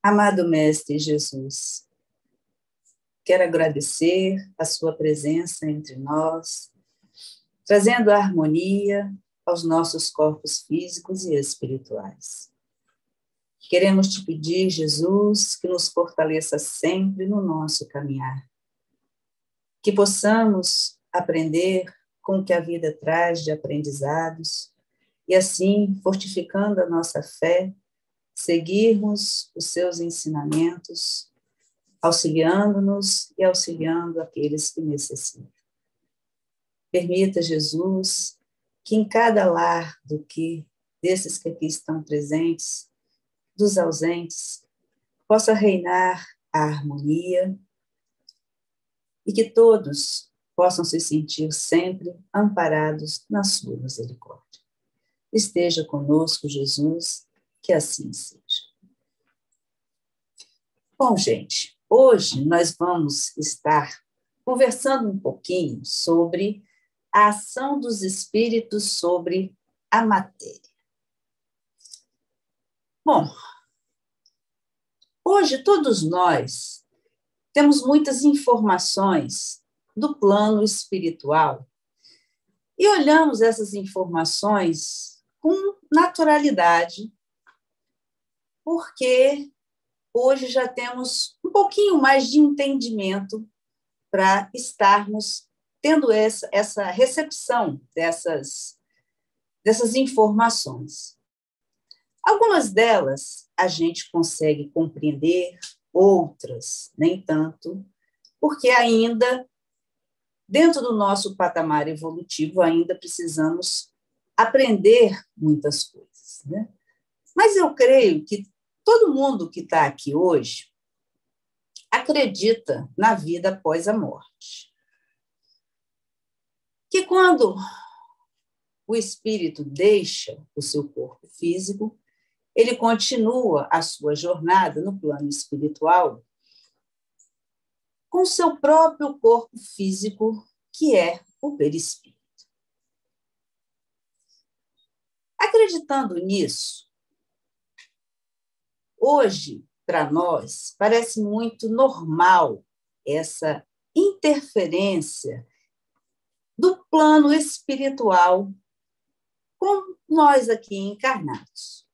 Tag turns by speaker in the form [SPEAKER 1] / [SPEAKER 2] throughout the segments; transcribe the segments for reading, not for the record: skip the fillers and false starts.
[SPEAKER 1] Amado Mestre Jesus, quero agradecer a sua presença entre nós, trazendo a harmonia aos nossos corpos físicos e espirituais. Queremos te pedir, Jesus, que nos fortaleça sempre no nosso caminhar, que possamos aprender com o que a vida traz de aprendizados e, assim, fortificando a nossa fé, seguirmos os seus ensinamentos, auxiliando-nos e auxiliando aqueles que necessitam. Permita, Jesus, que em cada lar desses que aqui estão presentes, dos ausentes, possa reinar a harmonia e que todos possam se sentir sempre amparados na sua misericórdia. Esteja conosco, Jesus, que assim seja. Bom, gente, hoje nós vamos estar conversando um pouquinho sobre a ação dos espíritos sobre a matéria. Bom, hoje todos nós temos muitas informações do plano espiritual e olhamos essas informações com naturalidade, porque hoje já temos um pouquinho mais de entendimento para estarmos tendo essa recepção dessas informações. Algumas delas a gente consegue compreender, outras nem tanto, porque ainda, dentro do nosso patamar evolutivo, ainda precisamos aprender muitas coisas, né? Mas eu creio que todo mundo que está aqui hoje acredita na vida após a morte. Que quando o espírito deixa o seu corpo físico, ele continua a sua jornada no plano espiritual com o seu próprio corpo físico, que é o perispírito. Acreditando nisso, hoje, para nós, parece muito normal essa interferência do plano espiritual com nós aqui encarnados.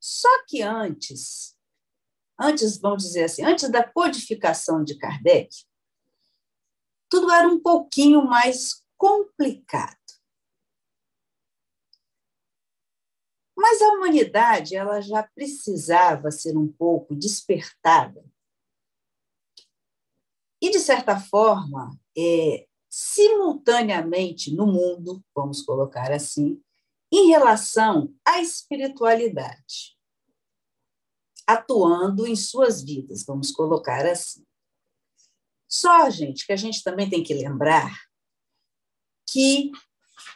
[SPEAKER 1] Só que antes, vamos dizer assim, antes da codificação de Kardec, tudo era um pouquinho mais complicado. Mas a humanidade ela já precisava ser um pouco despertada e, de certa forma, simultaneamente no mundo, vamos colocar assim, em relação à espiritualidade, atuando em suas vidas, vamos colocar assim. Só, gente, que a gente também tem que lembrar que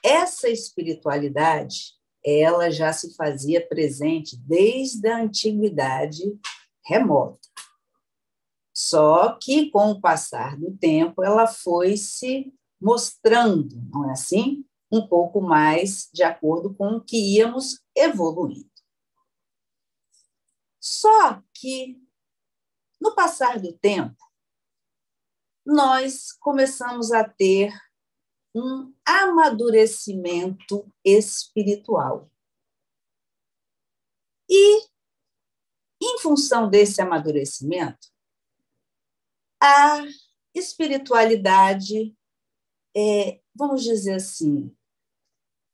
[SPEAKER 1] essa espiritualidade ela já se fazia presente desde a antiguidade remota. Só que, com o passar do tempo, ela foi se mostrando, não é assim? Um pouco mais de acordo com o que íamos evoluindo. Só que, no passar do tempo, nós começamos a ter um amadurecimento espiritual. E, em função desse amadurecimento, a espiritualidade, vamos dizer assim,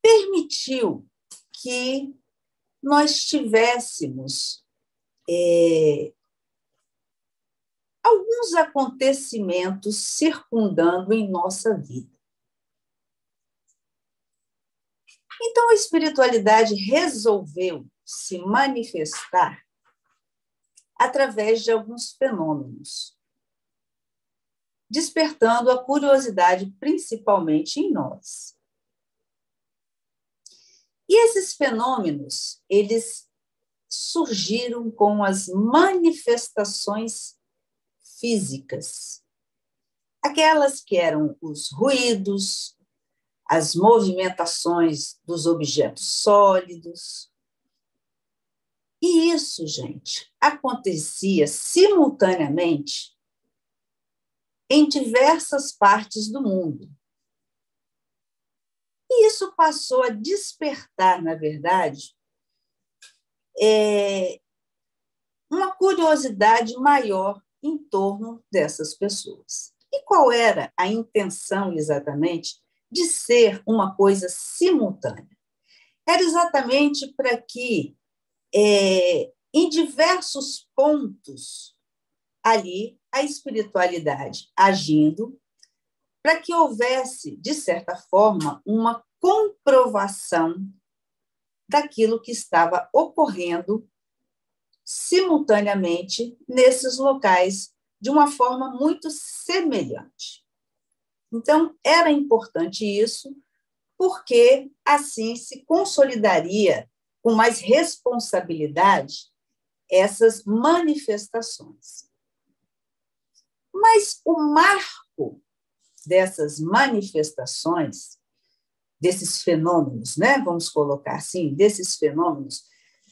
[SPEAKER 1] permitiu que nós tivéssemos alguns acontecimentos circundando em nossa vida. Então, a espiritualidade resolveu se manifestar através de alguns fenômenos, despertando a curiosidade principalmente em nós. E esses fenômenos, eles surgiram com as manifestações físicas, aquelas que eram os ruídos, as movimentações dos objetos sólidos. E isso, gente, acontecia simultaneamente em diversas partes do mundo. E isso passou a despertar, na verdade, uma curiosidade maior em torno dessas pessoas. E qual era a intenção, exatamente, de ser uma coisa simultânea? Era exatamente para que, em diversos pontos ali, a espiritualidade agindo, para que houvesse, de certa forma, uma comprovação daquilo que estava ocorrendo simultaneamente nesses locais, de uma forma muito semelhante. Então, era importante isso, porque assim se consolidaria com mais responsabilidade essas manifestações. Mas o marco dessas manifestações, desses fenômenos, né? Vamos colocar assim, desses fenômenos,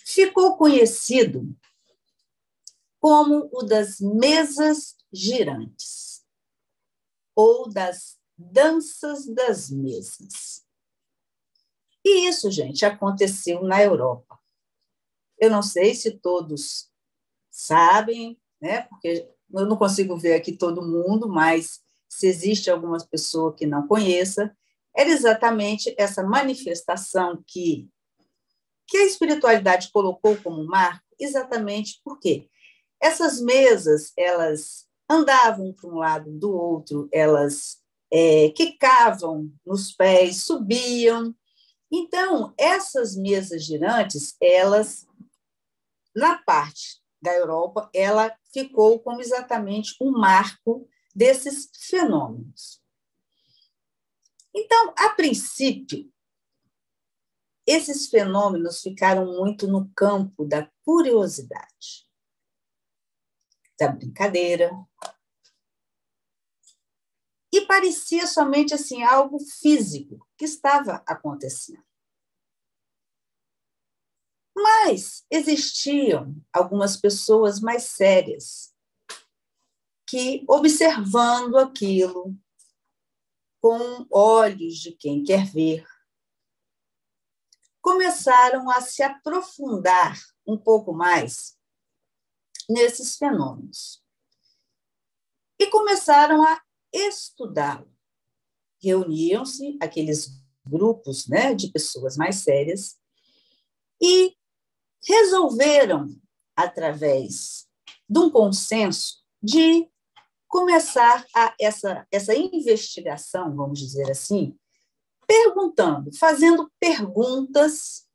[SPEAKER 1] ficou conhecido como o das mesas girantes, ou das danças das mesas. E isso, gente, aconteceu na Europa. Eu não sei se todos sabem, né? Porque eu não consigo ver aqui todo mundo, mas se existe alguma pessoa que não conheça, era exatamente essa manifestação que a espiritualidade colocou como marco, exatamente porque essas mesas, elas andavam para um lado do outro, elas quicavam nos pés, subiam. Então, essas mesas girantes, elas, na parte da Europa, ela ficou como exatamente um marco desses fenômenos. Então, a princípio, esses fenômenos ficaram muito no campo da curiosidade, da brincadeira, e parecia somente assim algo físico que estava acontecendo. Mas existiam algumas pessoas mais sérias que, observando aquilo com olhos de quem quer ver, começaram a se aprofundar um pouco mais nesses fenômenos. E começaram a estudá-lo. Reuniam-se aqueles grupos, né, de pessoas mais sérias e resolveram, através de um consenso, de começar essa investigação, vamos dizer assim, perguntando, fazendo perguntas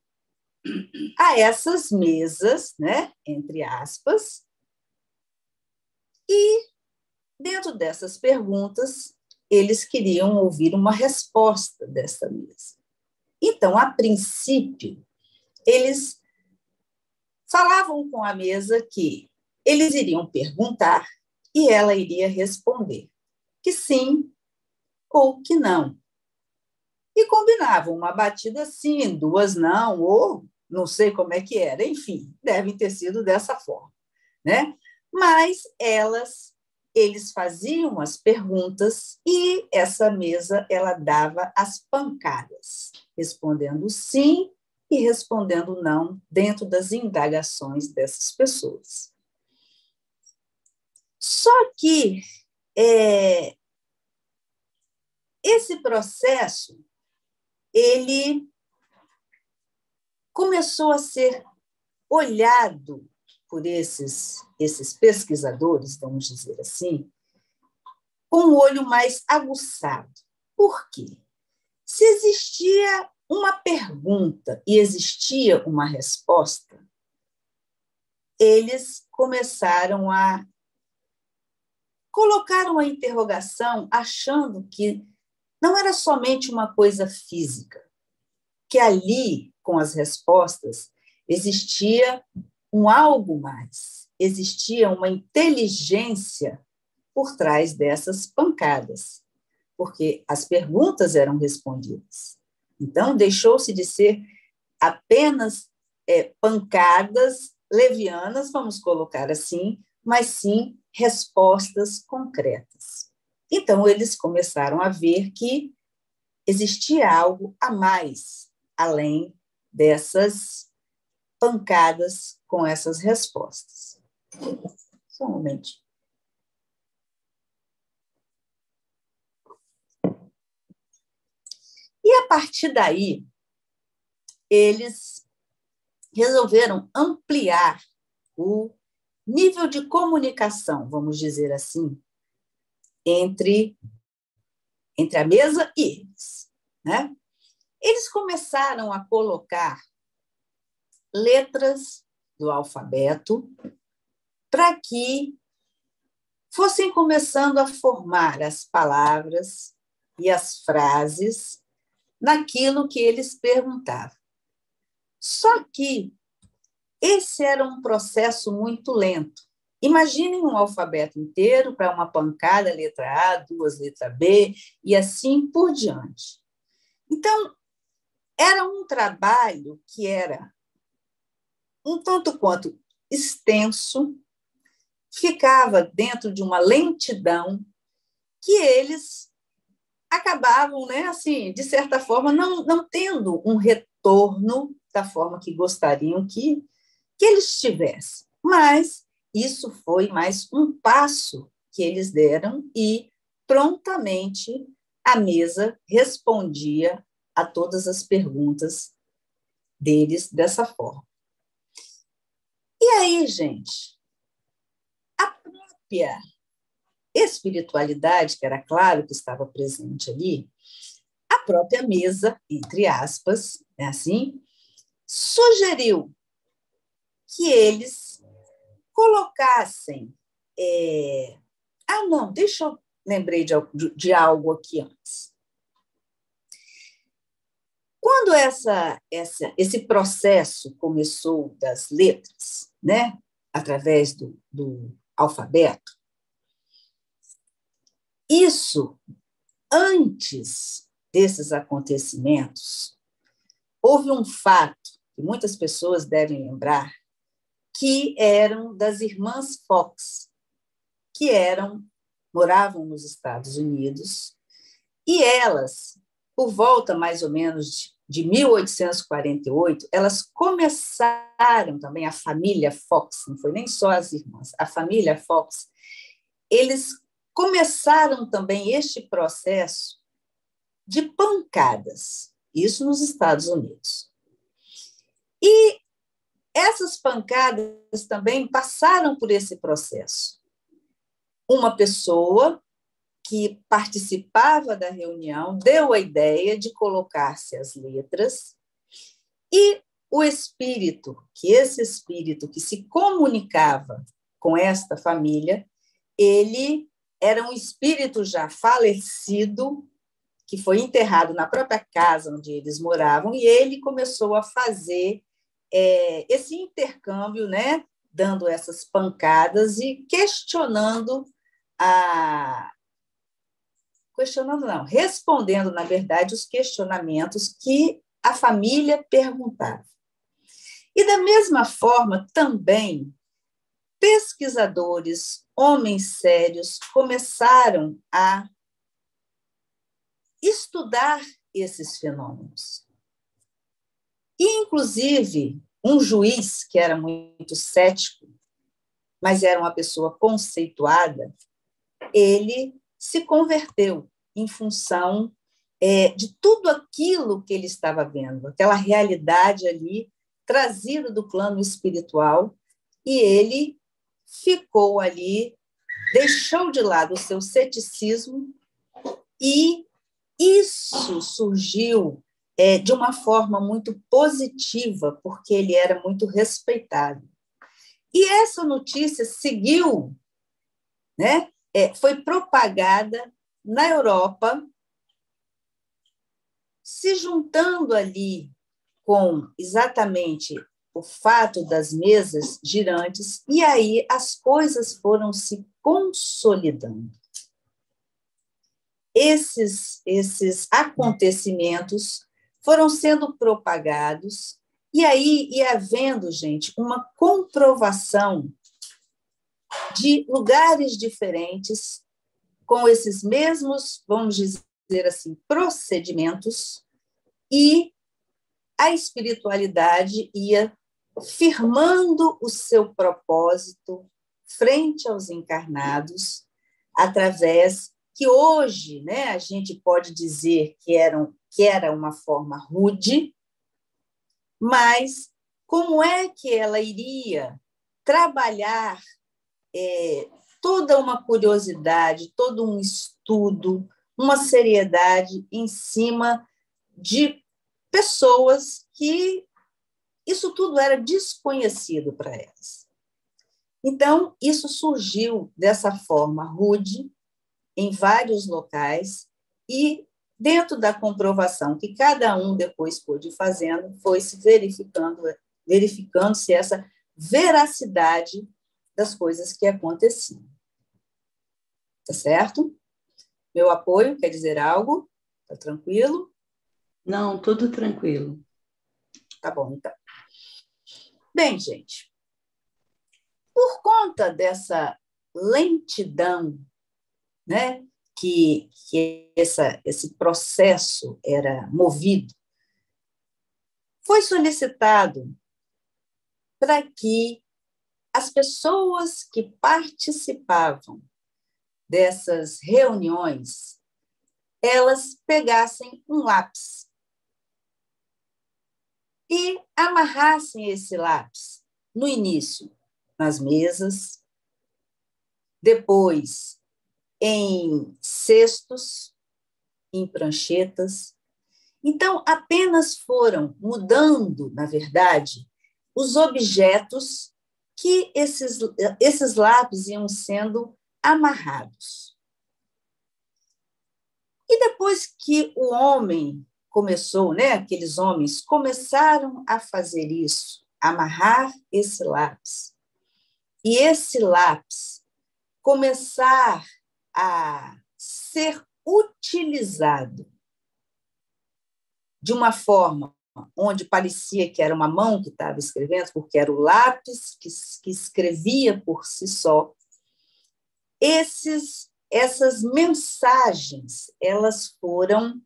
[SPEAKER 1] a essas mesas, né, entre aspas, e dentro dessas perguntas, eles queriam ouvir uma resposta dessa mesa. Então, a princípio, eles falavam com a mesa que eles iriam perguntar e ela iria responder que sim ou que não. E combinavam uma batida sim, duas não, ou não sei como é que era, enfim, deve ter sido dessa forma, né? Mas eles faziam as perguntas e essa mesa ela dava as pancadas, respondendo sim e respondendo não dentro das indagações dessas pessoas. Só que esse processo ele começou a ser olhado por esses pesquisadores, vamos dizer assim, com um olho mais aguçado. Por quê? Se existia uma pergunta e existia uma resposta, eles começaram a colocar uma interrogação achando que não era somente uma coisa física, que ali, com as respostas, existia um algo mais, existia uma inteligência por trás dessas pancadas, porque as perguntas eram respondidas. Então, deixou-se de ser apenas pancadas levianas, vamos colocar assim, mas sim respostas concretas. Então, eles começaram a ver que existia algo a mais, além dessas pancadas com essas respostas. Só um momentinho. E, a partir daí, eles resolveram ampliar o nível de comunicação, vamos dizer assim, entre a mesa e eles, né? Eles começaram a colocar letras do alfabeto para que fossem começando a formar as palavras e as frases naquilo que eles perguntavam. Só que esse era um processo muito lento. Imaginem um alfabeto inteiro para uma pancada, letra A, duas, letra B, e assim por diante. Então, era um trabalho que era um tanto quanto extenso, ficava dentro de uma lentidão que eles acabavam, né, assim, de certa forma, não tendo um retorno da forma que gostariam que eles tivessem. Mas isso foi mais um passo que eles deram e prontamente a mesa respondia a todas as perguntas deles dessa forma. E aí, gente, a própria espiritualidade, que era claro que estava presente ali, a própria mesa, entre aspas, é assim, sugeriu que eles colocassem... não, deixa eu... Lembrei de algo aqui antes. Quando esse processo começou das letras, né, através do alfabeto, isso, antes desses acontecimentos, houve um fato que muitas pessoas devem lembrar, que eram das irmãs Fox, que moravam nos Estados Unidos, e elas, por volta mais ou menos de 1848, elas começaram também, a família Fox, não foi nem só as irmãs, a família Fox, eles começaram também este processo de pancadas, isso nos Estados Unidos. E essas pancadas também passaram por esse processo. Uma pessoa que participava da reunião deu a ideia de colocar-se as letras e o espírito, esse espírito que se comunicava com esta família, ele era um espírito já falecido, que foi enterrado na própria casa onde eles moravam, e ele começou a fazer esse intercâmbio, né, dando essas pancadas e respondendo, na verdade, os questionamentos que a família perguntava. E, da mesma forma, também, pesquisadores, homens sérios, começaram a estudar esses fenômenos. E, inclusive, um juiz que era muito cético, mas era uma pessoa conceituada, ele se converteu em função de tudo aquilo que ele estava vendo, aquela realidade ali trazida do plano espiritual, e ele ficou ali, deixou de lado o seu ceticismo, e isso surgiu de uma forma muito positiva, porque ele era muito respeitado. E essa notícia seguiu, né? Foi propagada na Europa, se juntando ali com exatamente o fato das mesas girantes, e aí as coisas foram se consolidando. Esses acontecimentos foram sendo propagados, E aí ia havendo, gente, uma comprovação de lugares diferentes, com esses mesmos, vamos dizer assim, procedimentos, e a espiritualidade ia firmando o seu propósito frente aos encarnados, através que hoje, né, a gente pode dizer que era uma forma rude, mas como é que ela iria trabalhar toda uma curiosidade, todo um estudo, uma seriedade em cima de pessoas que isso tudo era desconhecido para elas. Então, isso surgiu dessa forma rude, em vários locais, e dentro da comprovação que cada um depois pôde ir fazendo, foi se verificando-se essa veracidade das coisas que aconteciam. Tá certo? Meu apoio quer dizer algo? Tá tranquilo?
[SPEAKER 2] Não, tudo tranquilo.
[SPEAKER 1] Tá bom, então. Bem, gente, por conta dessa lentidão, né, que esse processo era movido, foi solicitado para que as pessoas que participavam dessas reuniões, elas pegassem um lápis e amarrassem esse lápis no início nas mesas, depois em cestos, em pranchetas. Então, apenas foram mudando, na verdade, os objetos que esses lápis iam sendo amarrados. E depois que o homem começou, né, aqueles homens começaram a fazer isso, amarrar esse lápis, e esse lápis começar a ser utilizado de uma forma onde parecia que era uma mão que estava escrevendo, porque era o lápis que escrevia por si só, essas mensagens, elas foram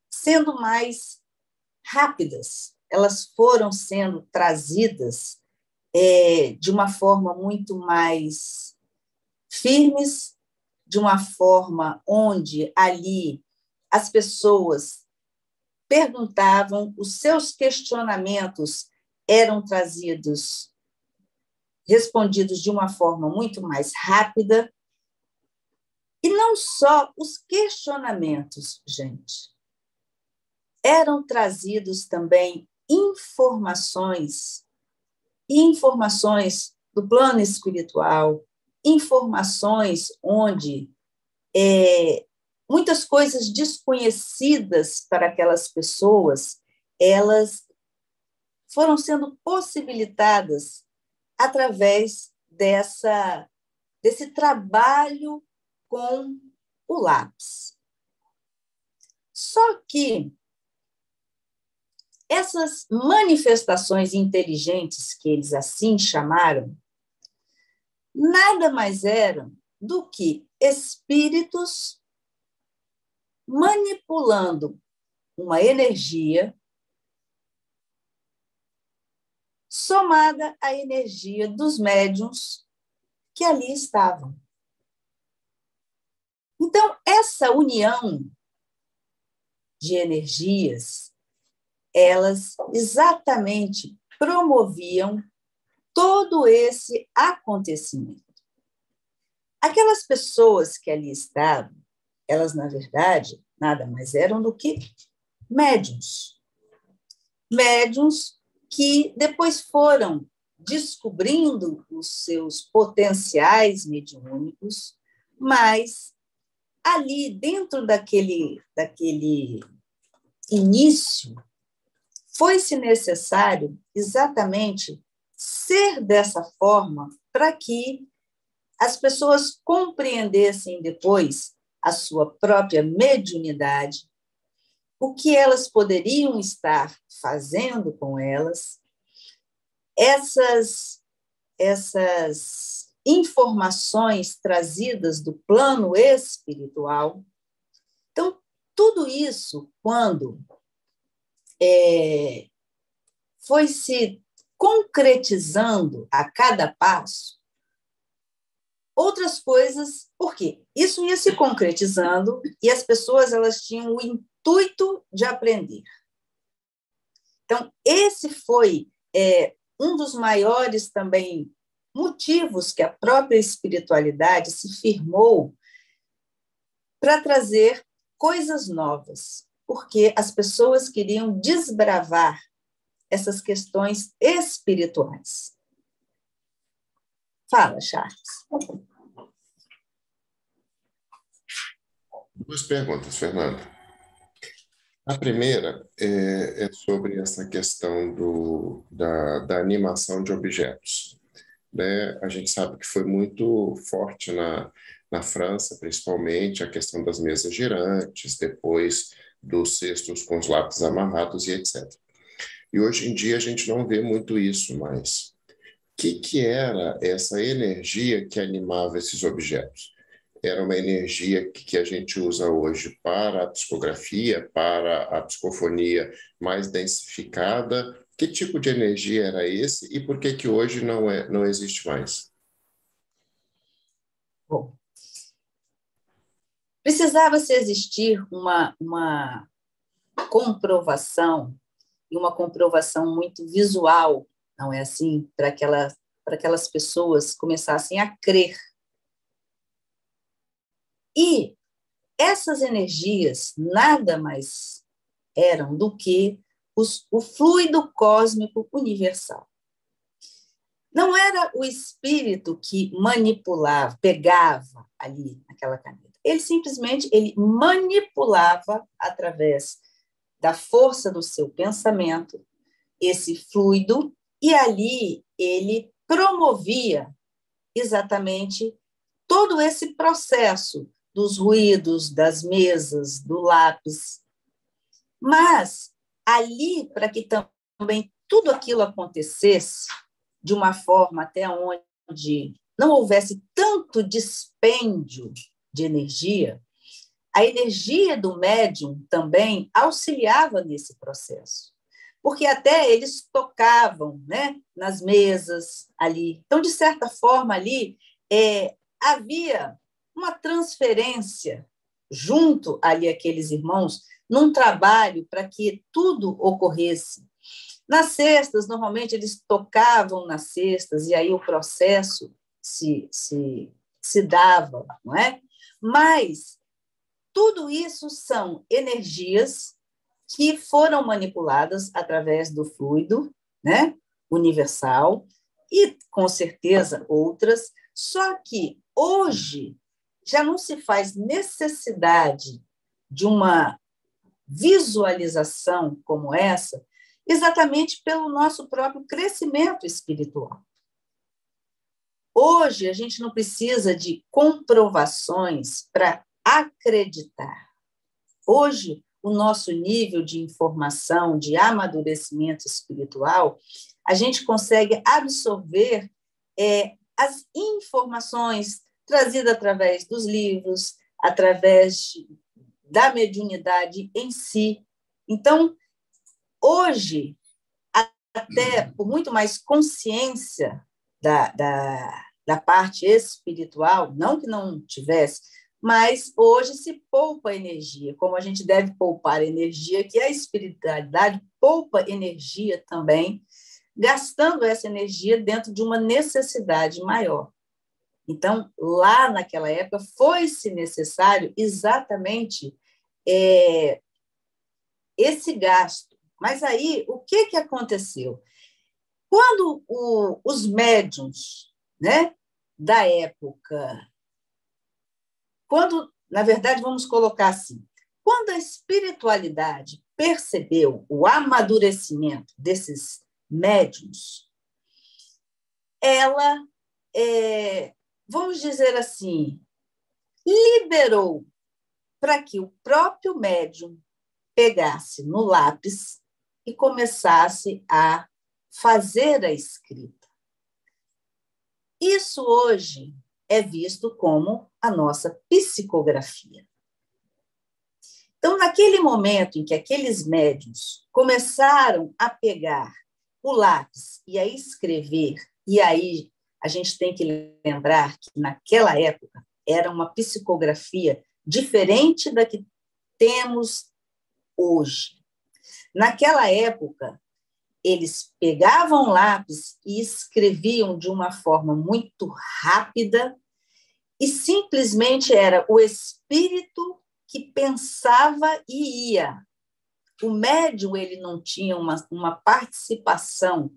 [SPEAKER 1] sendo mais rápidas, elas foram sendo trazidas de uma forma muito mais firmes, de uma forma onde ali as pessoas perguntavam, os seus questionamentos eram trazidos, respondidos de uma forma muito mais rápida. E não só os questionamentos, gente, eram trazidos também informações do plano espiritual, informações onde muitas coisas desconhecidas para aquelas pessoas, elas foram sendo possibilitadas através desse trabalho com o lápis. Só que essas manifestações inteligentes, que eles assim chamaram, nada mais eram do que espíritos manipulando uma energia somada à energia dos médiuns que ali estavam. Então, essa união de energias, elas exatamente promoviam todo esse acontecimento. Aquelas pessoas que ali estavam, elas, na verdade, nada mais eram do que médiuns. Médiuns que depois foram descobrindo os seus potenciais mediúnicos, mas ali, dentro daquele início, foi-se necessário exatamente ser dessa forma para que as pessoas compreendessem depois a sua própria mediunidade o que elas poderiam estar fazendo com elas, essas informações trazidas do plano espiritual. Então, tudo isso, quando foi se concretizando a cada passo, outras coisas, por quê? Isso ia se concretizando e as pessoas elas tinham o intuito de aprender. Então, esse foi um dos maiores também motivos que a própria espiritualidade se firmou para trazer coisas novas, porque as pessoas queriam desbravar essas questões espirituais. Fala, Charles.
[SPEAKER 3] Duas perguntas, Fernanda. A primeira é sobre essa questão da animação de objetos, né? A gente sabe que foi muito forte na França, principalmente, a questão das mesas girantes, depois dos cestos com os lápis amarrados e etc. E hoje em dia a gente não vê muito isso mais. O que era essa energia que animava esses objetos? Era uma energia que a gente usa hoje para a psicografia, para a psicofonia mais densificada. Que tipo de energia era esse e por que hoje não existe mais?
[SPEAKER 1] Bom, precisava-se existir uma comprovação, e uma comprovação muito visual, não é assim? Para aquelas pessoas começassem a crer. E essas energias nada mais eram do que o fluido cósmico universal. Não era o espírito que manipulava, pegava ali naquela caneta. Ele simplesmente manipulava através da força do seu pensamento esse fluido e ali ele promovia exatamente todo esse processo dos ruídos, das mesas, do lápis. Mas ali, para que também tudo aquilo acontecesse de uma forma até onde não houvesse tanto dispêndio de energia, a energia do médium também auxiliava nesse processo, porque até eles tocavam, né, nas mesas ali. Então, de certa forma, ali havia uma transferência junto ali aqueles irmãos num trabalho para que tudo ocorresse. Nas cestas, normalmente, eles tocavam nas cestas e aí o processo se dava, não é? Mas tudo isso são energias que foram manipuladas através do fluido, né, universal e, com certeza, outras, só que hoje já não se faz necessidade de uma visualização como essa, exatamente pelo nosso próprio crescimento espiritual. Hoje, a gente não precisa de comprovações para acreditar. Hoje, o nosso nível de informação, de amadurecimento espiritual, a gente consegue absorver as informações trazidas através dos livros, através da mediunidade em si. Então, hoje, até por muito mais consciência da parte espiritual, não que não tivesse, mas hoje se poupa energia, como a gente deve poupar energia, que a espiritualidade poupa energia também, gastando essa energia dentro de uma necessidade maior. Então, lá naquela época, foi-se necessário exatamente esse gasto. Mas aí, o que aconteceu? Quando os médiuns, né, da época, na verdade, vamos colocar assim, quando a espiritualidade percebeu o amadurecimento desses médiuns, ela, vamos dizer assim, liberou para que o próprio médium pegasse no lápis e começasse a fazer a escrita. Isso hoje é visto como a nossa psicografia. Então, naquele momento em que aqueles médiuns começaram a pegar o lápis e a escrever, e aí a gente tem que lembrar que naquela época era uma psicografia diferente da que temos hoje. Naquela época, eles pegavam lápis e escreviam de uma forma muito rápida e simplesmente era o espírito que pensava e ia. O médium ele não tinha uma participação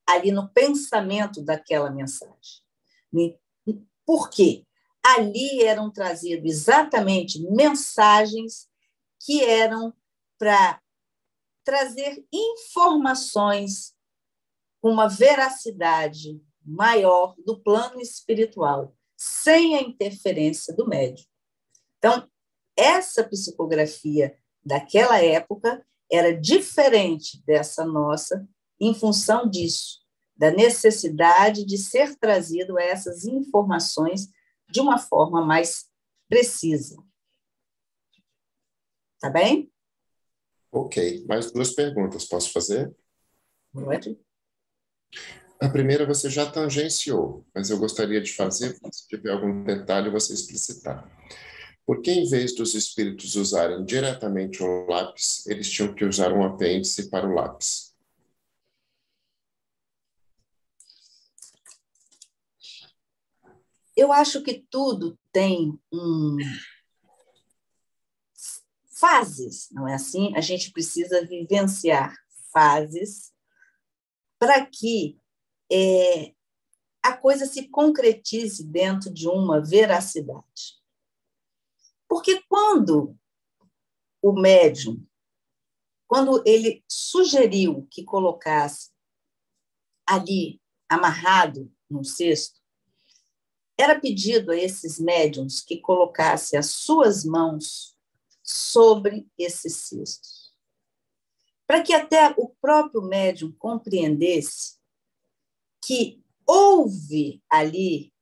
[SPEAKER 1] ali no pensamento daquela mensagem. Por quê? Ali eram trazidas exatamente mensagens que eram para trazer informações com uma veracidade maior do plano espiritual, sem a interferência do médium. Então, essa psicografia daquela época era diferente dessa nossa, em função disso, da necessidade de ser trazido essas informações de uma forma mais precisa. Tá bem?
[SPEAKER 3] Ok, mais duas perguntas, posso fazer?
[SPEAKER 1] Pode.
[SPEAKER 3] A primeira você já tangenciou, mas eu gostaria de fazer, se tiver algum detalhe, você explicitar. Por que, em vez dos espíritos usarem diretamente um lápis, eles tinham que usar um apêndice para o lápis?
[SPEAKER 1] Eu acho que tudo tem fases, não é assim? A gente precisa vivenciar fases para que a coisa se concretize dentro de uma veracidade. Porque quando o médium, quando ele sugeriu que colocasse ali, amarrado num cesto, era pedido a esses médiums que colocassem as suas mãos sobre esses cestos, para que até o próprio médium compreendesse que houve ali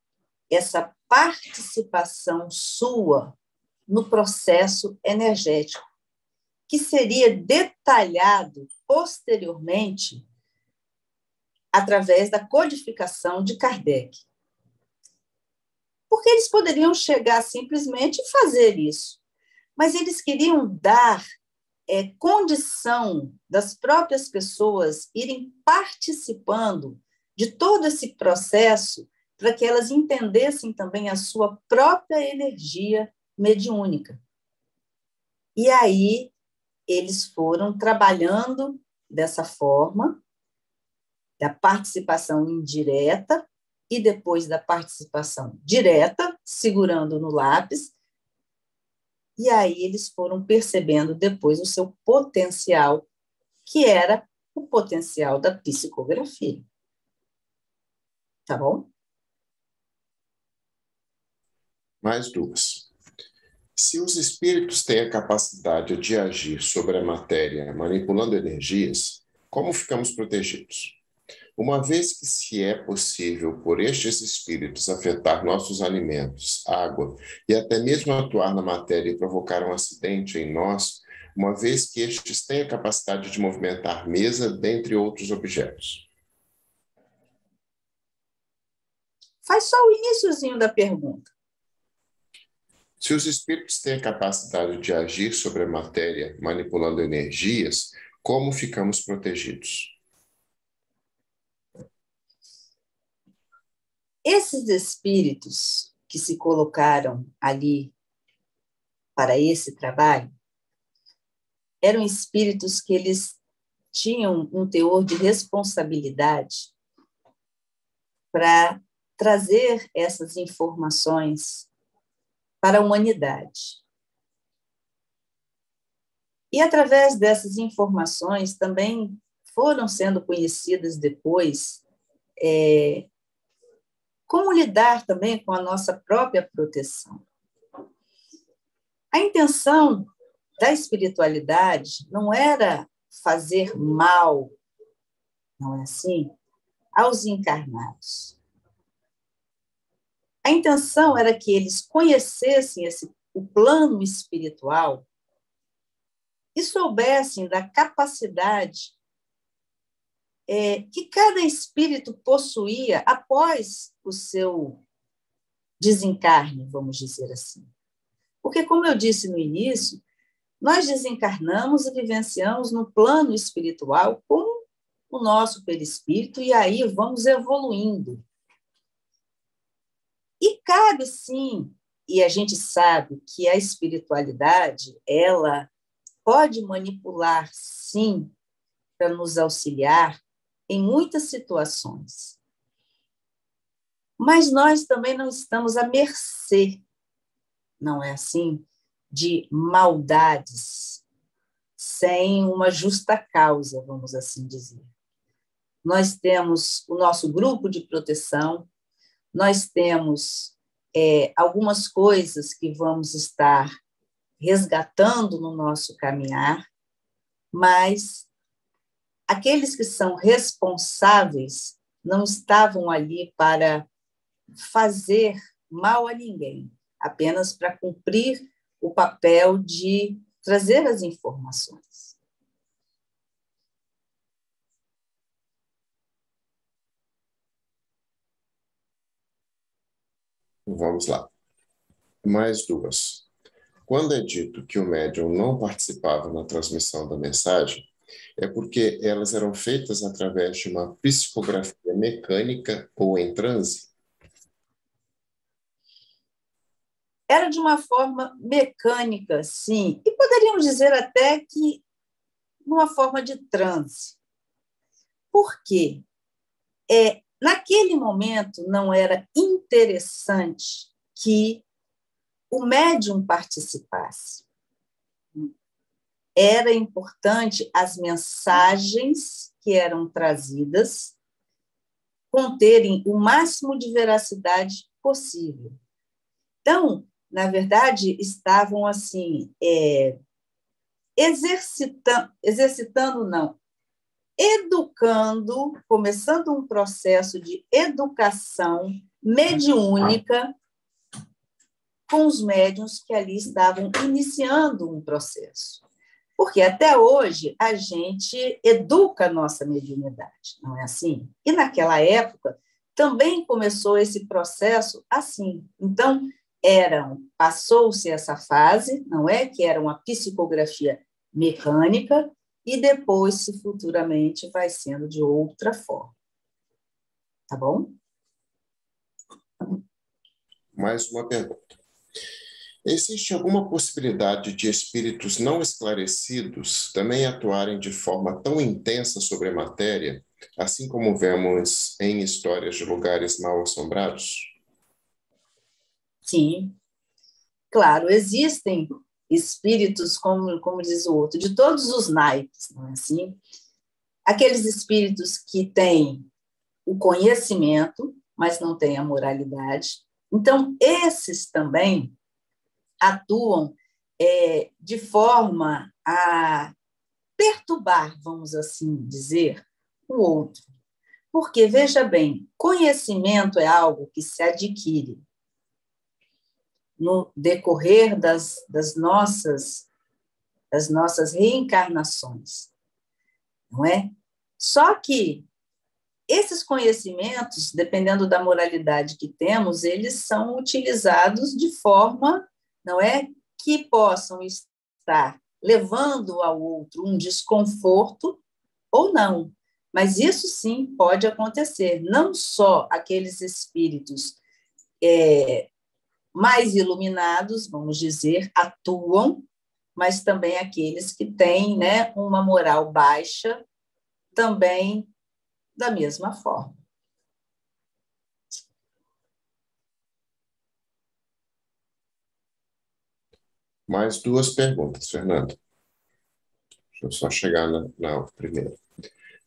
[SPEAKER 1] essa participação sua no processo energético, que seria detalhado posteriormente através da codificação de Kardec. Porque eles poderiam chegar simplesmente e fazer isso, mas eles queriam dar condição das próprias pessoas irem participando de todo esse processo para que elas entendessem também a sua própria energia mediúnica. E aí eles foram trabalhando dessa forma, da participação indireta e depois da participação direta, segurando no lápis, e aí eles foram percebendo depois o seu potencial, que era o potencial da psicografia. Tá bom?
[SPEAKER 3] Mais duas. Se os espíritos têm a capacidade de agir sobre a matéria manipulando energias, como ficamos protegidos? Uma vez que se é possível por estes espíritos afetar nossos alimentos, água e até mesmo atuar na matéria e provocar um acidente em nós, uma vez que estes têm a capacidade de movimentar mesa, dentre outros objetos.
[SPEAKER 1] Faz só o iniciozinho da pergunta.
[SPEAKER 3] Se os espíritos têm a capacidade de agir sobre a matéria manipulando energias, como ficamos protegidos?
[SPEAKER 1] Esses espíritos que se colocaram ali para esse trabalho eram espíritos que eles tinham um teor de responsabilidade para trazer essas informações para a humanidade. E, através dessas informações, também foram sendo conhecidas depois como lidar também com a nossa própria proteção. A intenção da espiritualidade não era fazer mal, não é assim, aos encarnados. A intenção era que eles conhecessem o plano espiritual e soubessem da capacidade que cada espírito possuía após o seu desencarne, vamos dizer assim. Porque, como eu disse no início, nós desencarnamos e vivenciamos no plano espiritual com o nosso perispírito, e aí vamos evoluindo. E cabe, sim, e a gente sabe que a espiritualidade, ela pode manipular, sim, para nos auxiliar em muitas situações. Mas nós também não estamos à mercê, não é assim, de maldades, sem uma justa causa, vamos assim dizer. Nós temos o nosso grupo de proteção, nós temos algumas coisas que vamos estar resgatando no nosso caminhar, mas aqueles que são responsáveis não estavam ali para fazer mal a ninguém, apenas para cumprir o papel de trazer as informações.
[SPEAKER 3] Vamos lá. Mais duas. Quando é dito que o médium não participava na transmissão da mensagem, é porque elas eram feitas através de uma psicografia mecânica ou em transe?
[SPEAKER 1] Era de uma forma mecânica, sim, e poderíamos dizer até que numa forma de transe. Por quê? Naquele momento não era interessante que o médium participasse. Era importante as mensagens que eram trazidas conterem o máximo de veracidade possível. Então, na verdade, estavam assim, educando, começando um processo de educação mediúnica com os médiuns que ali estavam iniciando um processo. Porque até hoje a gente educa a nossa mediunidade, não é assim? E naquela época também começou esse processo assim. Então, passou-se essa fase, não é? Que era uma psicografia mecânica, e depois, se futuramente, vai sendo de outra forma. Tá bom?
[SPEAKER 3] Mais uma pergunta. Existe alguma possibilidade de espíritos não esclarecidos também atuarem de forma tão intensa sobre a matéria, assim como vemos em histórias de lugares mal assombrados?
[SPEAKER 1] Sim, claro, existem espíritos, como diz o outro, de todos os naipes, não é assim? Aqueles espíritos que têm o conhecimento, mas não têm a moralidade. Então, esses também atuam de forma a perturbar, vamos assim dizer, o outro. Porque, veja bem, conhecimento é algo que se adquire no decorrer das nossas reencarnações, não é? Só que esses conhecimentos, dependendo da moralidade que temos, eles são utilizados de forma, não é, que possam estar levando ao outro um desconforto ou não. Mas isso sim pode acontecer. Não só aqueles espíritos mais iluminados, vamos dizer, atuam, mas também aqueles que têm, né, uma moral baixa, também da mesma forma.
[SPEAKER 3] Mais duas perguntas, Fernanda. Deixa eu só chegar na primeira.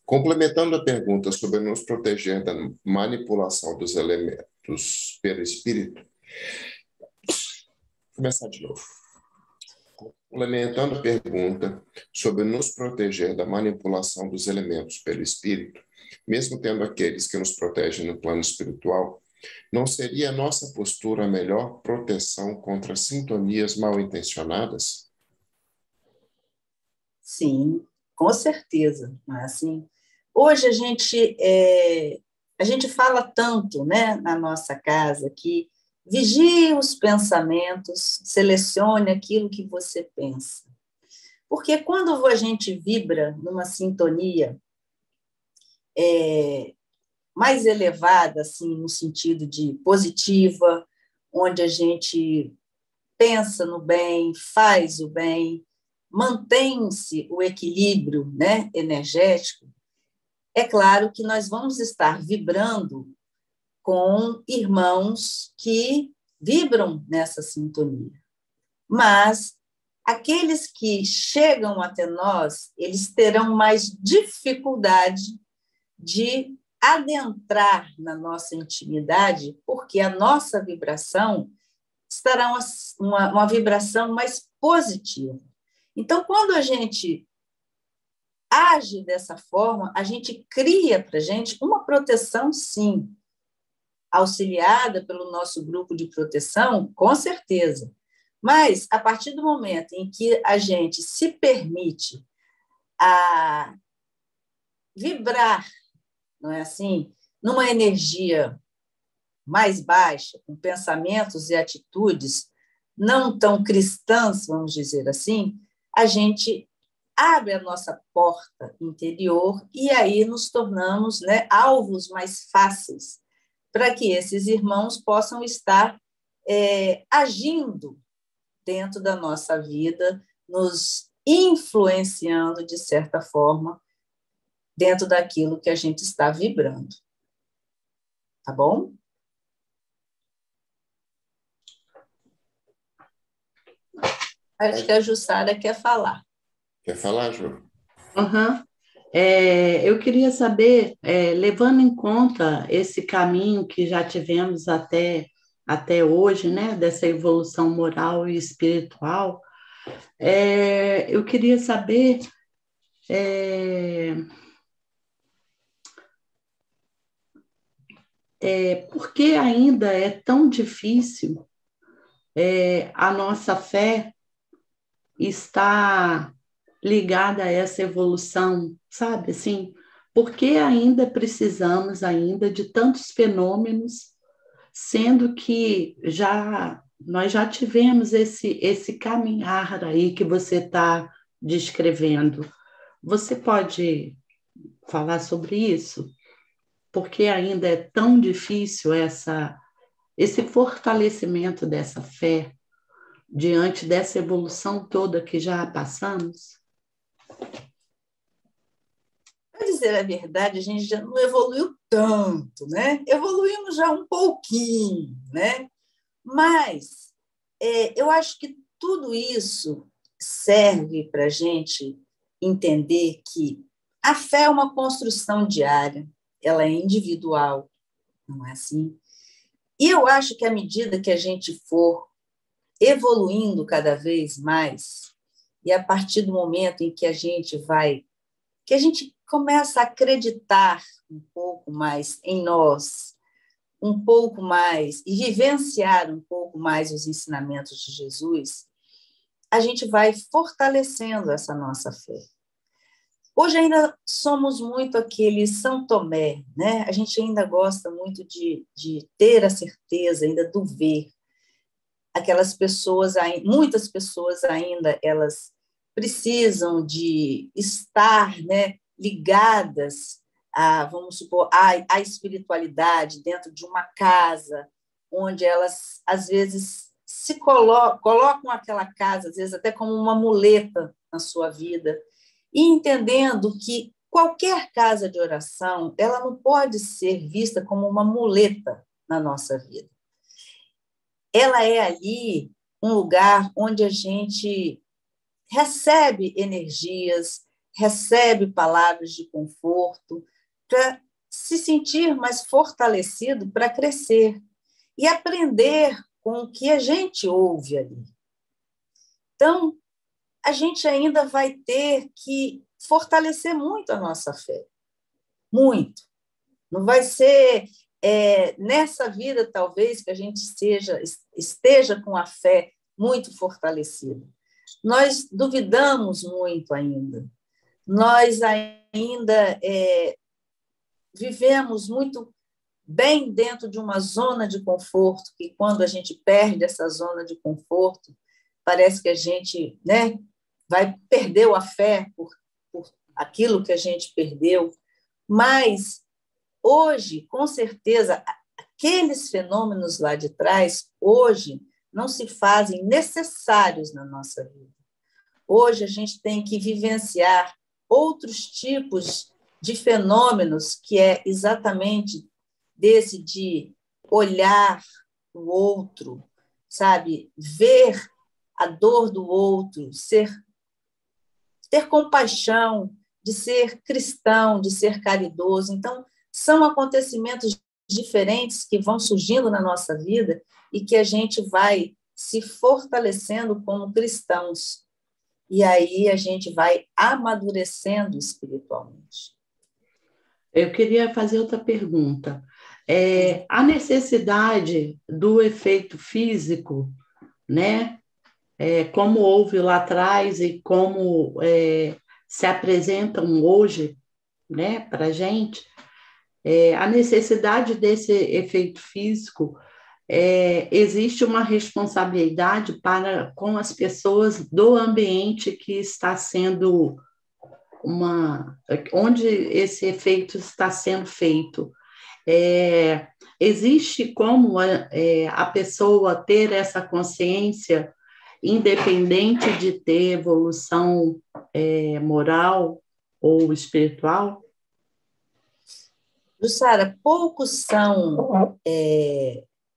[SPEAKER 3] Complementando a pergunta sobre nos proteger da manipulação dos elementos pelo espírito, vou começar de novo. Complementando a pergunta sobre nos proteger da manipulação dos elementos pelo espírito, mesmo tendo aqueles que nos protegem no plano espiritual, não seria a nossa postura a melhor proteção contra sintonias mal intencionadas?
[SPEAKER 1] Sim, com certeza, não é assim? Hoje a gente fala tanto, né, na nossa casa que vigie os pensamentos, selecione aquilo que você pensa. Porque quando a gente vibra numa sintonia mais elevada, assim, no sentido de positiva, onde a gente pensa no bem, faz o bem, mantém-se o equilíbrio, né, energético, é claro que nós vamos estar vibrando com irmãos que vibram nessa sintonia. Mas aqueles que chegam até nós, eles terão mais dificuldade de adentrar na nossa intimidade, porque a nossa vibração estará uma vibração mais positiva. Então, quando a gente age dessa forma, a gente cria para a gente uma proteção, sim, auxiliada pelo nosso grupo de proteção, com certeza. Mas, a partir do momento em que a gente se permite a vibrar, não é assim, numa energia mais baixa, com pensamentos e atitudes não tão cristãs, vamos dizer assim, a gente abre a nossa porta interior e aí nos tornamos, né, alvos mais fáceis para que esses irmãos possam estar agindo dentro da nossa vida, nos influenciando, de certa forma, dentro daquilo que a gente está vibrando. Tá bom? Acho que a Jussara quer falar.
[SPEAKER 3] Quer falar, Ju?
[SPEAKER 2] Uhum. Eu queria saber, levando em conta esse caminho que já tivemos até hoje, né, dessa evolução moral e espiritual, eu queria saber por que ainda é tão difícil a nossa fé estar ligada a essa evolução, sabe? Assim, por que ainda precisamos ainda de tantos fenômenos, sendo que nós já tivemos esse caminhar aí que você está descrevendo. Você pode falar sobre isso? Por que ainda é tão difícil esse fortalecimento dessa fé diante dessa evolução toda que já passamos?
[SPEAKER 1] Para dizer a verdade, a gente já não evoluiu tanto, né? Evoluímos já um pouquinho, né? Mas eu acho que tudo isso serve para a gente entender que a fé é uma construção diária, ela é individual, não é assim? E eu acho que à medida que a gente for evoluindo cada vez mais, e a partir do momento em que a gente começa a acreditar um pouco mais em nós, um pouco mais, e vivenciar um pouco mais os ensinamentos de Jesus, a gente vai fortalecendo essa nossa fé. Hoje ainda somos muito aquele São Tomé, né? A gente ainda gosta muito de ter a certeza ainda do ver. Aquelas pessoas, muitas pessoas ainda, elas precisam de estar, né, ligadas vamos supor, a espiritualidade dentro de uma casa, onde elas, às vezes, se colocam aquela casa, às vezes até como uma muleta na sua vida, e entendendo que qualquer casa de oração, ela não pode ser vista como uma muleta na nossa vida. Ela é ali um lugar onde a gente recebe energias, recebe palavras de conforto, para se sentir mais fortalecido para crescer e aprender com o que a gente ouve ali. Então, a gente ainda vai ter que fortalecer muito a nossa fé. Muito. Não vai ser nessa vida, talvez, que a gente esteja com a fé muito fortalecida. Nós duvidamos muito ainda. Nós ainda vivemos muito bem dentro de uma zona de conforto, que quando a gente perde essa zona de conforto, parece que a gente, né, vai perder a fé por aquilo que a gente perdeu. Mas hoje, com certeza, aqueles fenômenos lá de trás, hoje, não se fazem necessários na nossa vida. Hoje, a gente tem que vivenciar outros tipos de fenômenos, que é exatamente desse de olhar o outro, sabe? Ver a dor do outro, ter compaixão, de ser cristão, de ser caridoso. Então, são acontecimentos diferentes que vão surgindo na nossa vida e que a gente vai se fortalecendo como cristãos. E aí a gente vai amadurecendo espiritualmente.
[SPEAKER 2] Eu queria fazer outra pergunta. A necessidade do efeito físico, né? Como houve lá atrás e como se apresentam hoje, né, para a gente, a necessidade desse efeito físico, existe uma responsabilidade com as pessoas do ambiente que está sendo onde esse efeito está sendo feito. Existe como a pessoa ter essa consciência independente de ter evolução moral ou espiritual?
[SPEAKER 1] Jussara, poucos são,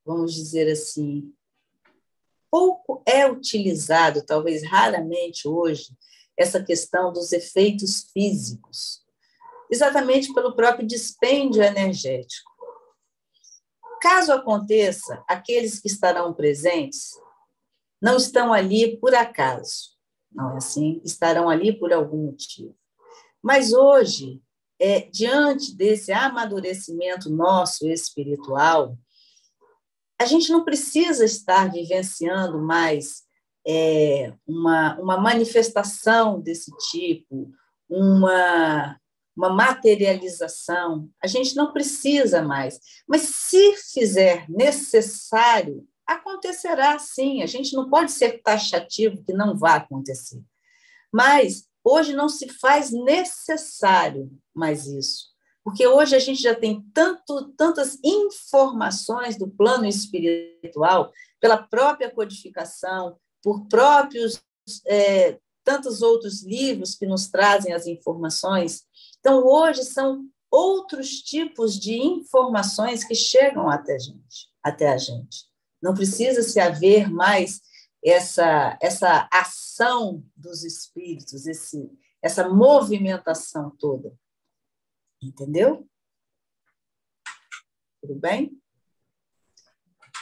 [SPEAKER 1] vamos dizer assim, pouco é utilizado, talvez raramente hoje, essa questão dos efeitos físicos, exatamente pelo próprio dispêndio energético. Caso aconteça, aqueles que estarão presentes não estão ali por acaso, não é assim? Estarão ali por algum motivo. Mas hoje, diante desse amadurecimento nosso espiritual, a gente não precisa estar vivenciando mais uma manifestação desse tipo, uma materialização. A gente não precisa mais. Mas, se fizer necessário, acontecerá sim. A gente não pode ser taxativo que não vai acontecer. Mas hoje não se faz necessário mais isso, porque hoje a gente já tem tantas informações do plano espiritual, pela própria codificação, por próprios tantos outros livros que nos trazem as informações. Então, hoje são outros tipos de informações que chegam até a gente. Não precisa se haver mais essa ação dos espíritos, essa movimentação toda. Entendeu? Tudo bem?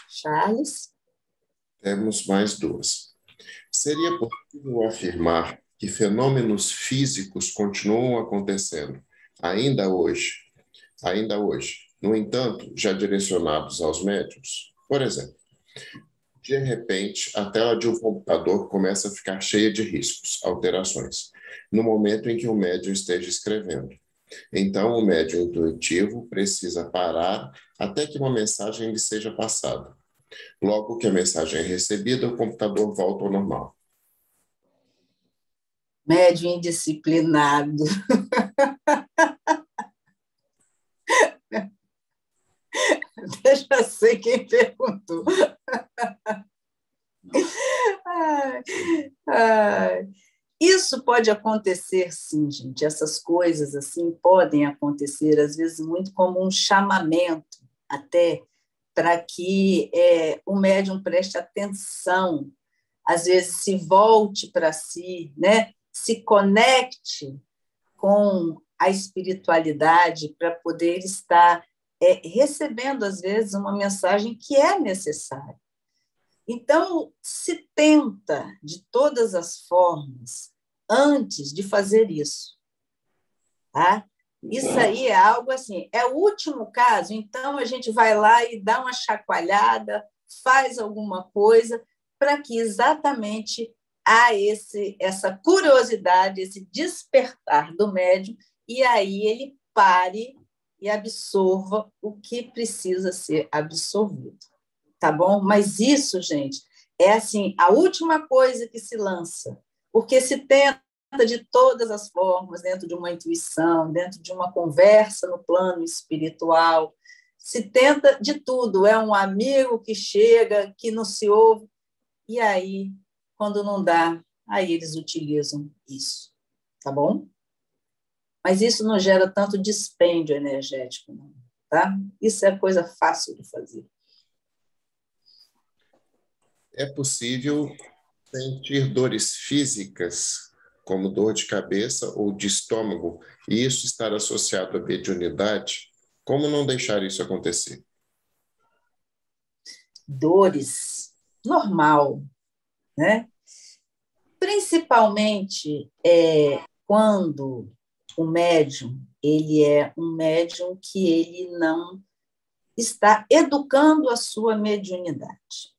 [SPEAKER 1] Charles?
[SPEAKER 3] Temos mais duas. Seria possível afirmar que fenômenos físicos continuam acontecendo ainda hoje, no entanto, já direcionados aos médiuns? Por exemplo, de repente, a tela de um computador começa a ficar cheia de riscos, alterações, no momento em que o médium esteja escrevendo. Então, o médium intuitivo precisa parar até que uma mensagem lhe seja passada. Logo que a mensagem é recebida, o computador volta ao normal.
[SPEAKER 1] Médium indisciplinado. Já sei quem perguntou. Isso pode acontecer, sim, gente. Essas coisas assim podem acontecer, às vezes, muito como um chamamento, até para que o médium preste atenção, às vezes se volte para si, né? Se conecte com a espiritualidade para poder estar recebendo, às vezes, uma mensagem que é necessária. Então, se tenta de todas as formas antes de fazer isso, tá? Isso aí é algo assim, é o último caso, então a gente vai lá e dá uma chacoalhada, faz alguma coisa para que exatamente há essa curiosidade, esse despertar do médium, e aí ele pare e absorva o que precisa ser absorvido, tá bom? Mas isso, gente, é assim, a última coisa que se lança, porque se tenta de todas as formas, dentro de uma intuição, dentro de uma conversa no plano espiritual, se tenta de tudo, é um amigo que chega, que não se ouve, e aí, quando não dá, aí eles utilizam isso, tá bom? Mas isso não gera tanto dispêndio energético, não, tá? Isso é coisa fácil de fazer.
[SPEAKER 3] É possível sentir dores físicas, como dor de cabeça ou de estômago, e isso estar associado à mediunidade? Como não deixar isso acontecer?
[SPEAKER 1] Dores, normal, né? Principalmente quando o médium, ele é um médium que ele não está educando a sua mediunidade.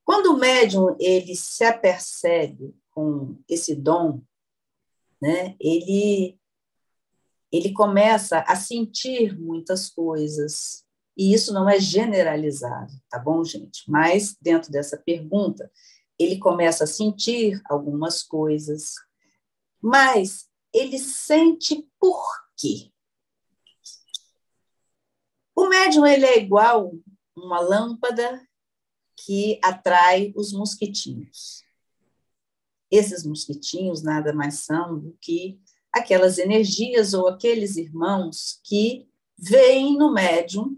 [SPEAKER 1] Quando o médium ele se apercebe com esse dom, né, ele começa a sentir muitas coisas, e isso não é generalizado, tá bom, gente? Mas, dentro dessa pergunta, ele começa a sentir algumas coisas, mas ele sente por quê? O médium ele é igual uma lâmpada que atrai os mosquitinhos. Esses mosquitinhos nada mais são do que aquelas energias ou aqueles irmãos que veem no médium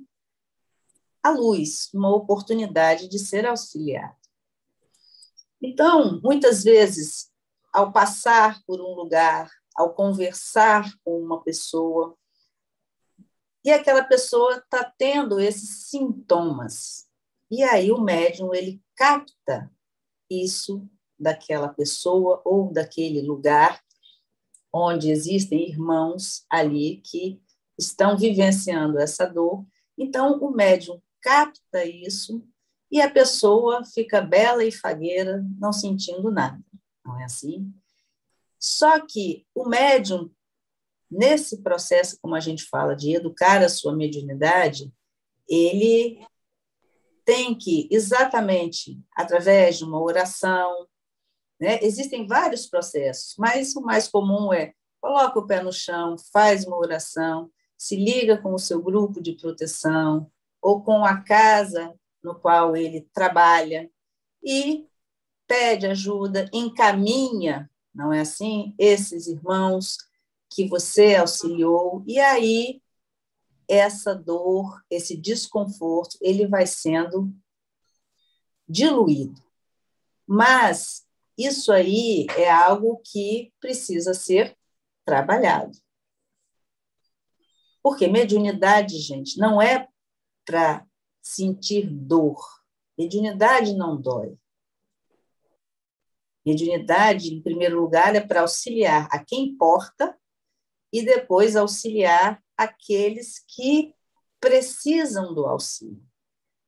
[SPEAKER 1] a luz, uma oportunidade de ser auxiliado. Então, muitas vezes, ao passar por um lugar, ao conversar com uma pessoa, e aquela pessoa está tendo esses sintomas, e aí o médium ele capta isso daquela pessoa ou daquele lugar onde existem irmãos ali que estão vivenciando essa dor. Então, o médium capta isso e a pessoa fica bela e fagueira, não sentindo nada. Não é assim? Só que o médium, nesse processo, como a gente fala, de educar a sua mediunidade, ele tem que, exatamente, através de uma oração, né? Existem vários processos, mas o mais comum é coloca o pé no chão, faz uma oração, se liga com o seu grupo de proteção ou com a casa no qual ele trabalha e pede ajuda, encaminha, não é assim? Esses irmãos que você auxiliou, e aí essa dor, esse desconforto, ele vai sendo diluído. Mas isso aí é algo que precisa ser trabalhado. Porque mediunidade, gente, não é para sentir dor. Mediunidade não dói. Mediunidade, em primeiro lugar, é para auxiliar a quem porta e depois auxiliar aqueles que precisam do auxílio.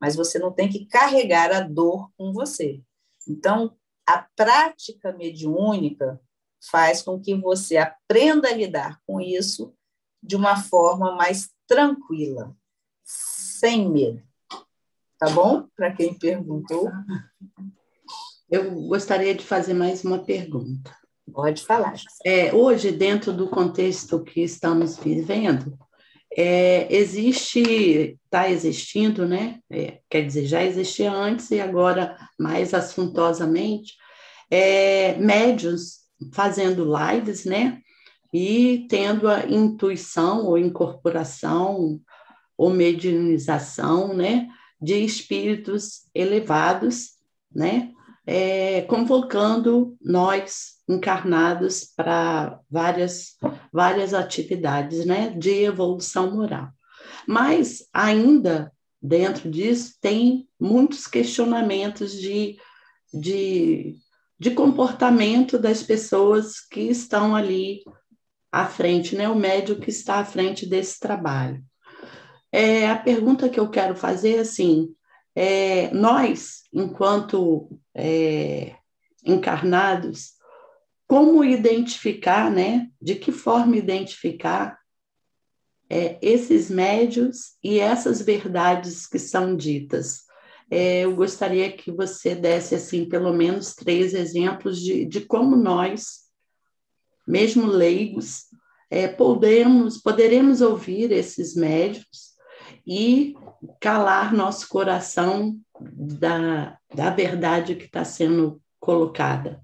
[SPEAKER 1] Mas você não tem que carregar a dor com você. Então, a prática mediúnica faz com que você aprenda a lidar com isso de uma forma mais tranquila, sem medo. Tá bom? Para quem perguntou.
[SPEAKER 2] Eu gostaria de fazer mais uma pergunta.
[SPEAKER 1] Pode falar.
[SPEAKER 2] Hoje, dentro do contexto que estamos vivendo, está existindo, né? Quer dizer, já existia antes e agora mais assuntosamente, médiuns fazendo lives, né? E tendo a intuição ou incorporação ou mediunização, né? De espíritos elevados, né? Convocando nós encarnados para várias atividades, né, de evolução moral. Mas ainda dentro disso, tem muitos questionamentos de comportamento das pessoas que estão ali à frente, né? O médium que está à frente desse trabalho. A pergunta que eu quero fazer é assim, nós, enquanto encarnados, como identificar, né? De que forma identificar esses médios e essas verdades que são ditas? Eu gostaria que você desse, assim, pelo menos 3 exemplos de como nós, mesmo leigos, poderemos ouvir esses médios e calar nosso coração da verdade que está sendo colocada.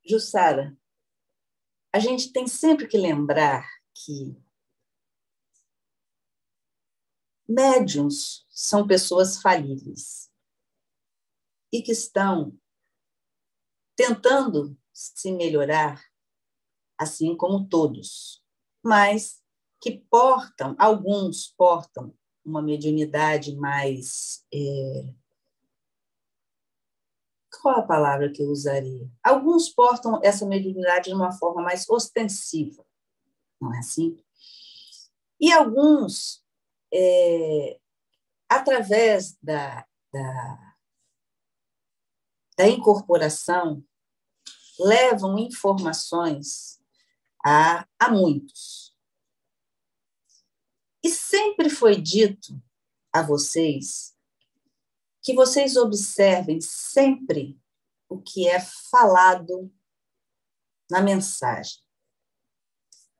[SPEAKER 1] Jussara, a gente tem sempre que lembrar que médiuns são pessoas falíveis e que estão tentando se melhorar, assim como todos, mas que alguns portam uma mediunidade mais... qual a palavra que eu usaria? Alguns portam essa mediunidade de uma forma mais ostensiva, não é assim? E alguns, através da incorporação, levam informações a muitos. E sempre foi dito a vocês que vocês observem sempre o que é falado na mensagem.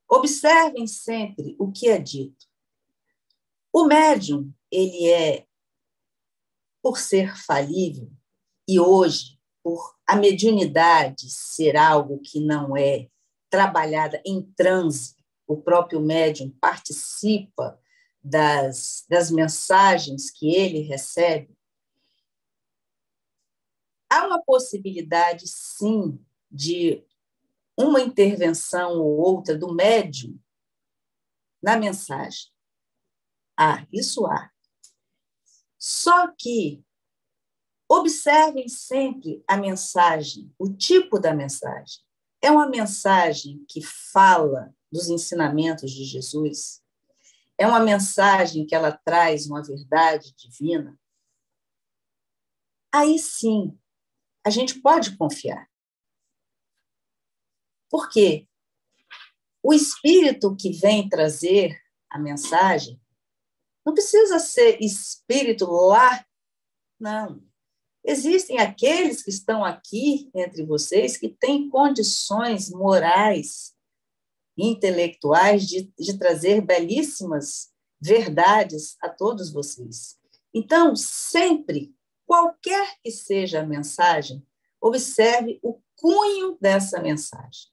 [SPEAKER 1] Observem sempre o que é dito. O médium, ele por ser falível, e hoje, por a mediunidade ser algo que não é trabalhada em transe, o próprio médium participa das mensagens que ele recebe, há uma possibilidade, sim, de uma intervenção ou outra do médium na mensagem. Isso há. Só que observem sempre a mensagem, o tipo da mensagem. É uma mensagem que fala dos ensinamentos de Jesus? É uma mensagem que ela traz uma verdade divina? Aí sim, a gente pode confiar. Por quê? O espírito que vem trazer a mensagem não precisa ser espírito lá, não. Existem aqueles que estão aqui entre vocês que têm condições morais e intelectuais de trazer belíssimas verdades a todos vocês. Então, sempre, qualquer que seja a mensagem, observe o cunho dessa mensagem.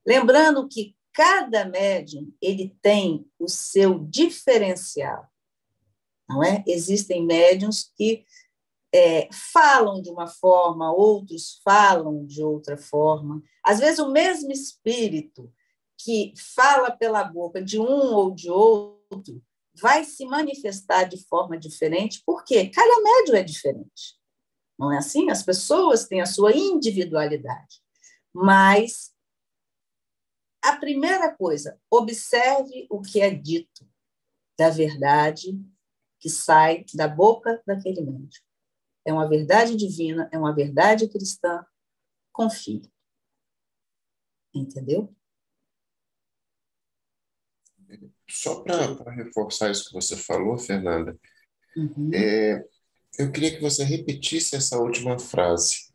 [SPEAKER 1] Lembrando que cada médium ele tem o seu diferencial, não é? Existem médiuns que falam de uma forma, outros falam de outra forma. Às vezes, o mesmo espírito que fala pela boca de um ou de outro vai se manifestar de forma diferente, porque cada médium é diferente. Não é assim? As pessoas têm a sua individualidade. Mas a primeira coisa, observe o que é dito da verdade que sai da boca daquele médium. É uma verdade divina, é uma verdade cristã, confie. Entendeu?
[SPEAKER 3] Só para reforçar isso que você falou, Fernanda, eu queria que você repetisse essa última frase,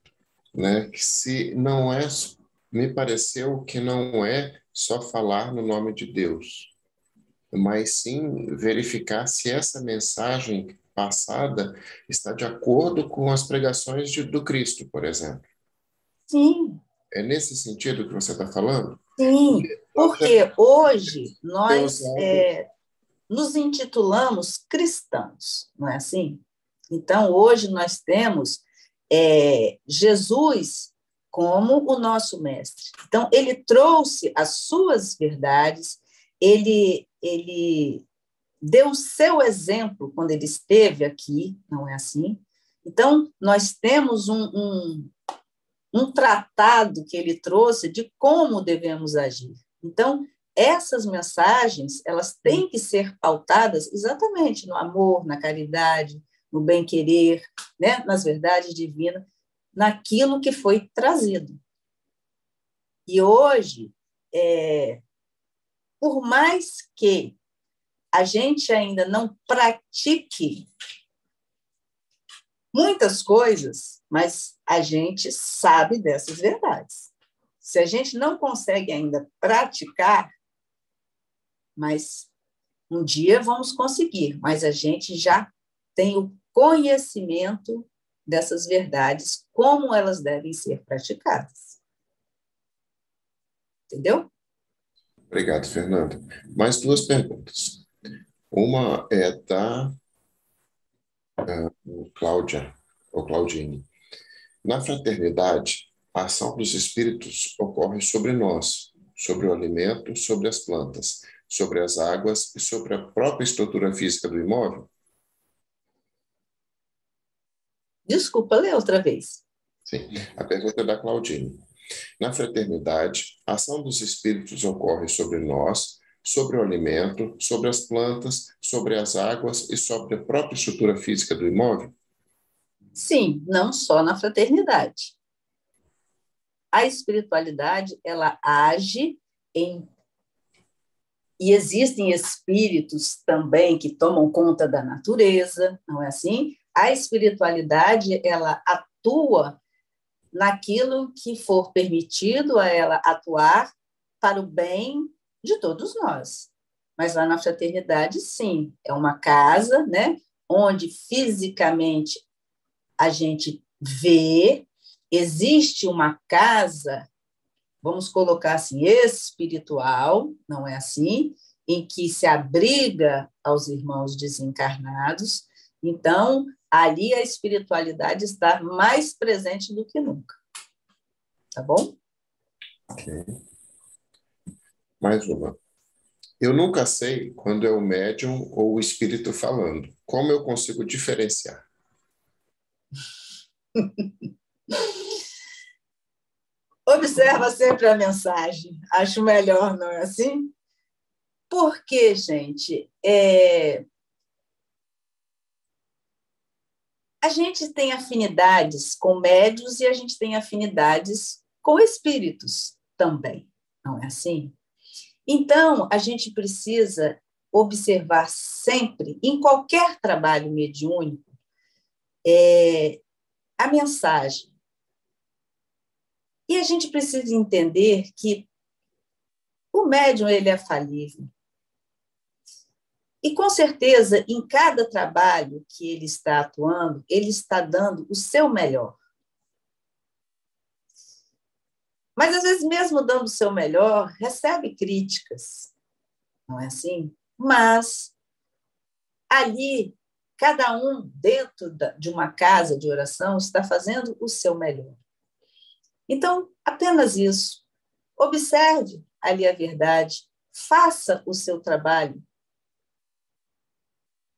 [SPEAKER 3] né? Que se não é, me pareceu que não é só falar no nome de Deus, mas sim verificar se essa mensagem passada está de acordo com as pregações do Cristo, por exemplo.
[SPEAKER 1] Sim.
[SPEAKER 3] É nesse sentido que você está falando?
[SPEAKER 1] Sim, porque hoje nós nos intitulamos cristãos, não é assim? Então, hoje nós temos Jesus como o nosso mestre. Então, ele trouxe as suas verdades, ele deu o seu exemplo quando ele esteve aqui, não é assim? Então, nós temos um tratado que ele trouxe de como devemos agir. Então, essas mensagens, elas têm que ser pautadas exatamente no amor, na caridade, no bem-querer, né? Nas verdades divinas, naquilo que foi trazido. E hoje, por mais que a gente ainda não pratique muitas coisas, mas a gente sabe dessas verdades. Se a gente não consegue ainda praticar, mas um dia vamos conseguir, mas a gente já tem o conhecimento dessas verdades, como elas devem ser praticadas. Entendeu?
[SPEAKER 3] Obrigado, Fernanda. Mais duas perguntas. Uma é da Cláudia, ou Claudine. Na fraternidade, a ação dos espíritos ocorre sobre nós, sobre o alimento, sobre as plantas, sobre as águas e sobre a própria estrutura física do imóvel?
[SPEAKER 1] Desculpa, lê outra vez.
[SPEAKER 3] Sim, a pergunta é da Claudine. Na fraternidade, a ação dos espíritos ocorre sobre nós, sobre o alimento, sobre as plantas, sobre as águas e sobre a própria estrutura física do imóvel?
[SPEAKER 1] Sim, não só na fraternidade. A espiritualidade, ela age e existem espíritos também que tomam conta da natureza, não é assim? A espiritualidade, ela atua naquilo que for permitido a ela atuar para o bem de todos nós. Mas lá na fraternidade, sim, é uma casa, né, onde fisicamente a gente vê, existe uma casa, vamos colocar assim, espiritual, não é assim? Em que se abriga aos irmãos desencarnados. Então, ali a espiritualidade está mais presente do que nunca. Tá bom?
[SPEAKER 3] Ok. Mais uma. Eu nunca sei quando é o médium ou o espírito falando. Como eu consigo diferenciar?
[SPEAKER 1] Observa sempre a mensagem. Acho melhor, não é assim? Porque, gente, a gente tem afinidades com médiuns e a gente tem afinidades com espíritos também, não é assim? Então, a gente precisa observar sempre, em qualquer trabalho mediúnico, a mensagem. E a gente precisa entender que o médium ele é falível. E, com certeza, em cada trabalho que ele está atuando, ele está dando o seu melhor. Mas, às vezes, mesmo dando o seu melhor, recebe críticas, não é assim? Mas, ali, cada um, dentro de uma casa de oração, está fazendo o seu melhor. Então, apenas isso. Observe ali a verdade, faça o seu trabalho,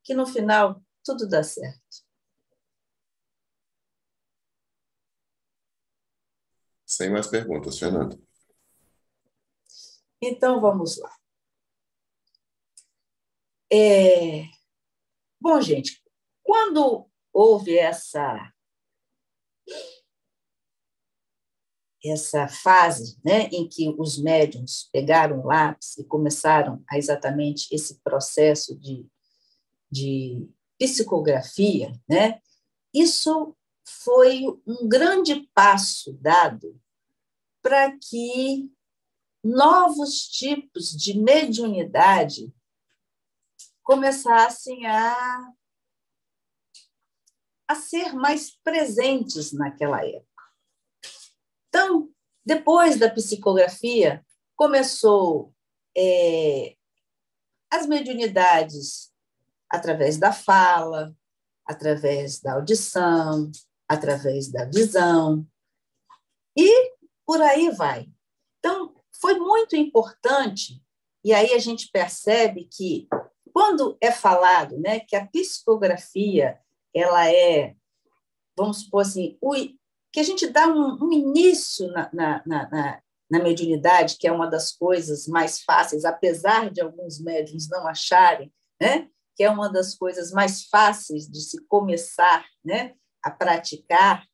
[SPEAKER 1] que no final tudo dá certo.
[SPEAKER 3] Sem mais perguntas, Fernanda.
[SPEAKER 1] Então, vamos lá. Bom, gente, quando houve essa fase, né, em que os médiuns pegaram o lápis e começaram a exatamente esse processo de psicografia, né, isso foi um grande passo dado para que novos tipos de mediunidade começassem a ser mais presentes naquela época. Então, depois da psicografia, começou as mediunidades através da fala, através da audição, através da visão, e por aí vai. Então, foi muito importante E aí a gente percebe que, quando é falado, né, que a psicografia, ela é, vamos supor assim, que a gente dá um início na mediunidade, que é uma das coisas mais fáceis, apesar de alguns médiuns não acharem, né, que é uma das coisas mais fáceis de se começar, né, a praticar.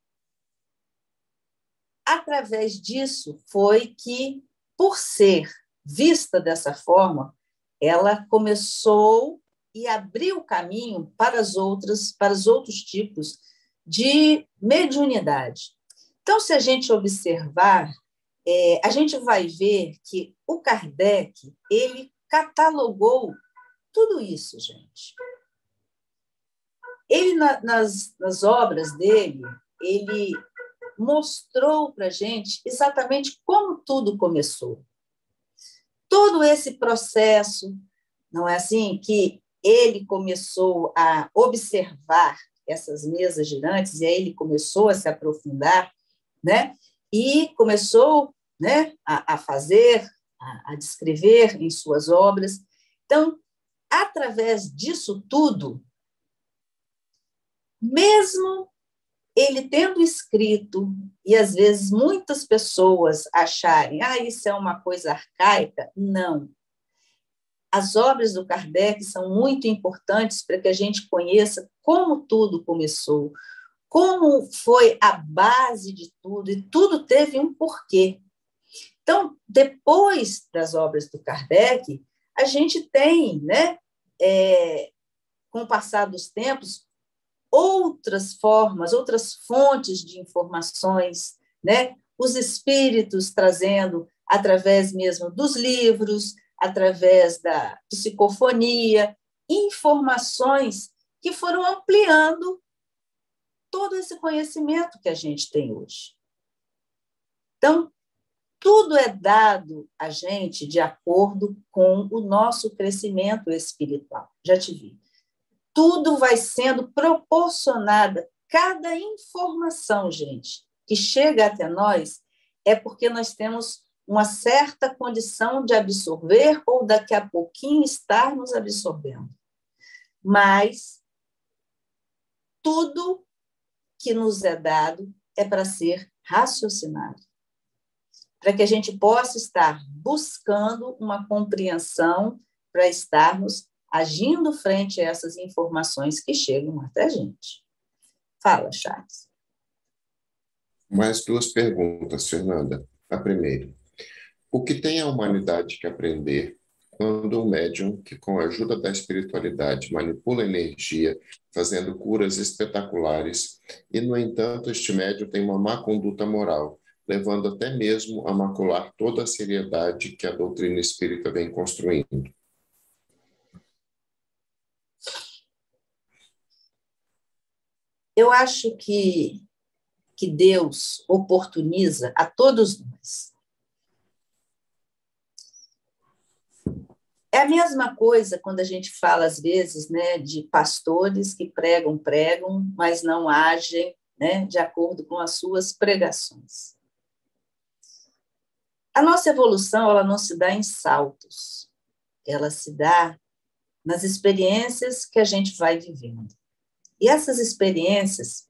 [SPEAKER 1] Através disso foi que, por ser vista dessa forma, ela começou e abriu caminho para os outros tipos de mediunidade. Então, se a gente observar, a gente vai ver que o Kardec, ele catalogou tudo isso, gente. Ele, nas obras dele, ele mostrou para a gente exatamente como tudo começou. Todo esse processo, não é assim? Que ele começou a observar essas mesas girantes, e aí ele começou a se aprofundar, né? E começou, né, a fazer, a descrever em suas obras. Então, através disso tudo, mesmo ele tendo escrito, e às vezes muitas pessoas acharem, isso é uma coisa arcaica, não. As obras do Kardec são muito importantes para que a gente conheça como tudo começou, como foi a base de tudo, e tudo teve um porquê. Então, depois das obras do Kardec, a gente tem, né, com o passar dos tempos, outras formas, outras fontes de informações, né? Os espíritos trazendo, através mesmo dos livros, através da psicofonia, informações que foram ampliando todo esse conhecimento que a gente tem hoje. Então, tudo é dado a gente de acordo com o nosso crescimento espiritual. Já te vi. Tudo vai sendo proporcionada. Cada informação, gente, que chega até nós é porque nós temos uma certa condição de absorver ou daqui a pouquinho estarmos absorvendo. Mas tudo que nos é dado é para ser raciocinado, para que a gente possa estar buscando uma compreensão, para estarmos agindo frente a essas informações que chegam até a gente. Fala, Charles.
[SPEAKER 3] Mais duas perguntas, Fernanda. A primeira, o que tem a humanidade que aprender quando um médium que, com a ajuda da espiritualidade, manipula energia, fazendo curas espetaculares, e, no entanto, este médium tem uma má conduta moral, levando até mesmo a macular toda a seriedade que a doutrina espírita vem construindo?
[SPEAKER 1] Eu acho que Deus oportuniza a todos nós. É a mesma coisa quando a gente fala, às vezes, né, de pastores que pregam, mas não agem, né, de acordo com as suas pregações. A nossa evolução, ela não se dá em saltos, ela se dá nas experiências que a gente vai vivendo. E essas experiências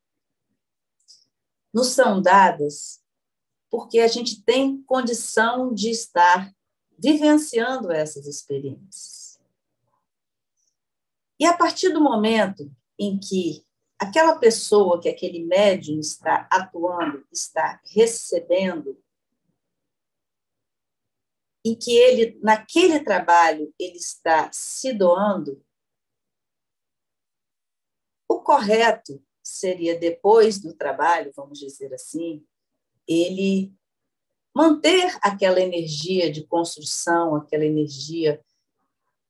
[SPEAKER 1] nos são dadas porque a gente tem condição de estar vivenciando essas experiências. E a partir do momento em que aquela pessoa, que aquele médium está atuando, está recebendo, em que ele, naquele trabalho, ele está se doando, o correto seria, depois do trabalho, vamos dizer assim, ele manter aquela energia de construção, aquela energia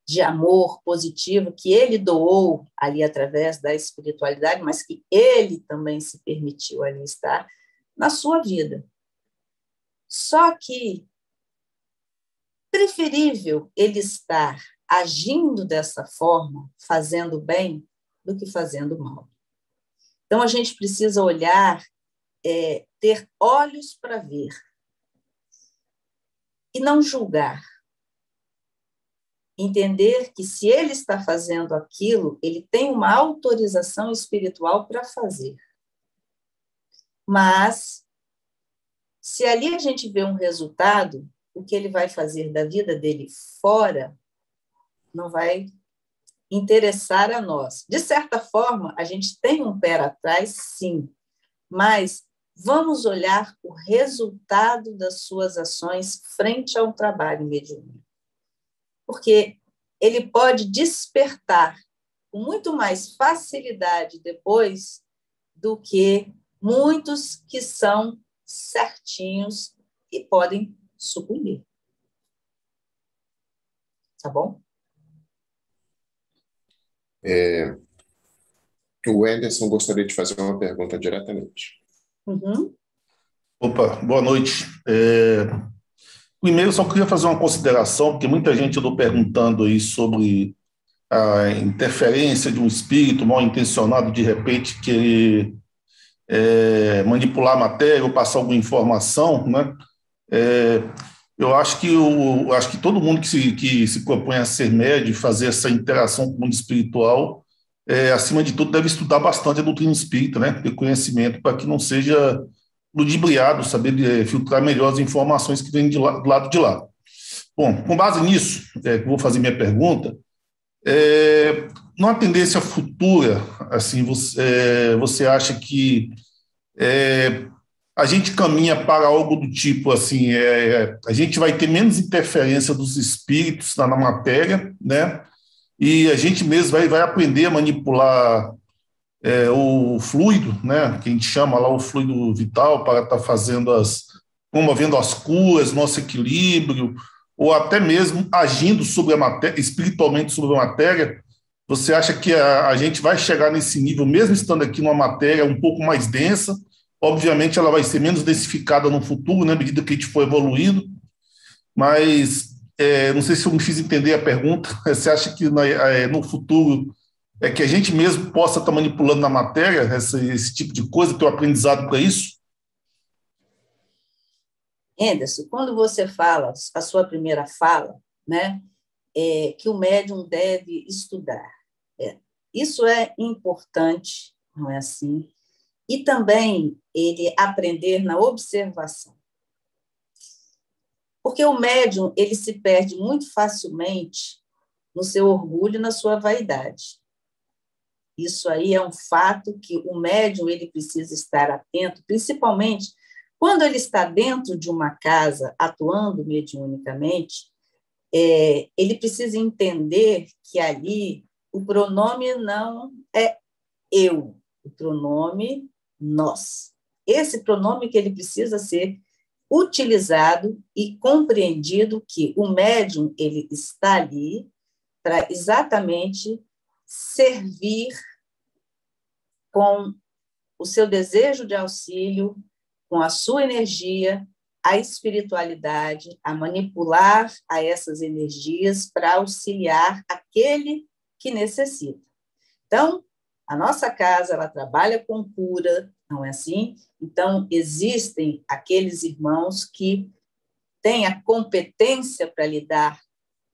[SPEAKER 1] de amor positivo que ele doou ali através da espiritualidade, mas que ele também se permitiu ali estar na sua vida. Só que preferível ele estar agindo dessa forma, fazendo bem, do que fazendo mal. Então, a gente precisa olhar, ter olhos para ver e não julgar. entender que se ele está fazendo aquilo, ele tem uma autorização espiritual para fazer. Mas, se ali a gente vê um resultado, o que ele vai fazer da vida dele fora não vai interessar a nós. De certa forma, a gente tem um pé atrás, sim, mas vamos olhar o resultado das suas ações frente ao trabalho mediúnico. Porque ele pode despertar com muito mais facilidade depois do que muitos que são certinhos e podem sucumbir. Tá bom?
[SPEAKER 3] O Anderson gostaria de fazer uma pergunta diretamente.
[SPEAKER 1] Uhum.
[SPEAKER 4] Opa, boa noite. Primeiro, eu só queria fazer uma consideração, porque muita gente andou perguntando aí sobre a interferência de um espírito mal intencionado, de repente, querer manipular a matéria ou passar alguma informação, né? Eu acho que todo mundo que se propõe a ser médium, fazer essa interação com o mundo espiritual, acima de tudo, deve estudar bastante a doutrina espírita, né? Ter conhecimento para que não seja ludibriado, saber filtrar melhor as informações que vêm do lado de lá. Bom, com base nisso, eu vou fazer minha pergunta. Numa tendência futura, assim, você acha que a gente caminha para algo do tipo assim, a gente vai ter menos interferência dos espíritos na matéria, né? E a gente mesmo vai aprender a manipular o fluido, né? Que a gente chama lá o fluido vital, para estar promovendo as curas, nosso equilíbrio, ou até mesmo agindo sobre a matéria, espiritualmente sobre a matéria. Você acha que a gente vai chegar nesse nível, mesmo estando aqui numa matéria um pouco mais densa? Obviamente, ela vai ser menos densificada no futuro, né, à medida que a gente for evoluindo, mas não sei se eu me fiz entender a pergunta. Você acha que no futuro que a gente mesmo possa estar manipulando na matéria esse tipo de coisa, ter um aprendizado para isso?
[SPEAKER 1] Anderson, quando você fala, a sua primeira fala, né, que o médium deve estudar. Isso é importante, não é assim? E também ele aprender na observação. Porque o médium, ele se perde muito facilmente no seu orgulho e na sua vaidade. Isso aí é um fato que o médium ele precisa estar atento, principalmente quando ele está dentro de uma casa atuando mediunicamente, ele precisa entender que ali o pronome não é eu, o pronome nós. Esse pronome que ele precisa ser utilizado e compreendido que o médium ele está ali para exatamente servir com o seu desejo de auxílio, com a sua energia, a espiritualidade, a manipular a essas energias para auxiliar aquele que necessita. Então, a nossa casa, ela trabalha com cura, não é assim? Então, existem aqueles irmãos que têm a competência para lidar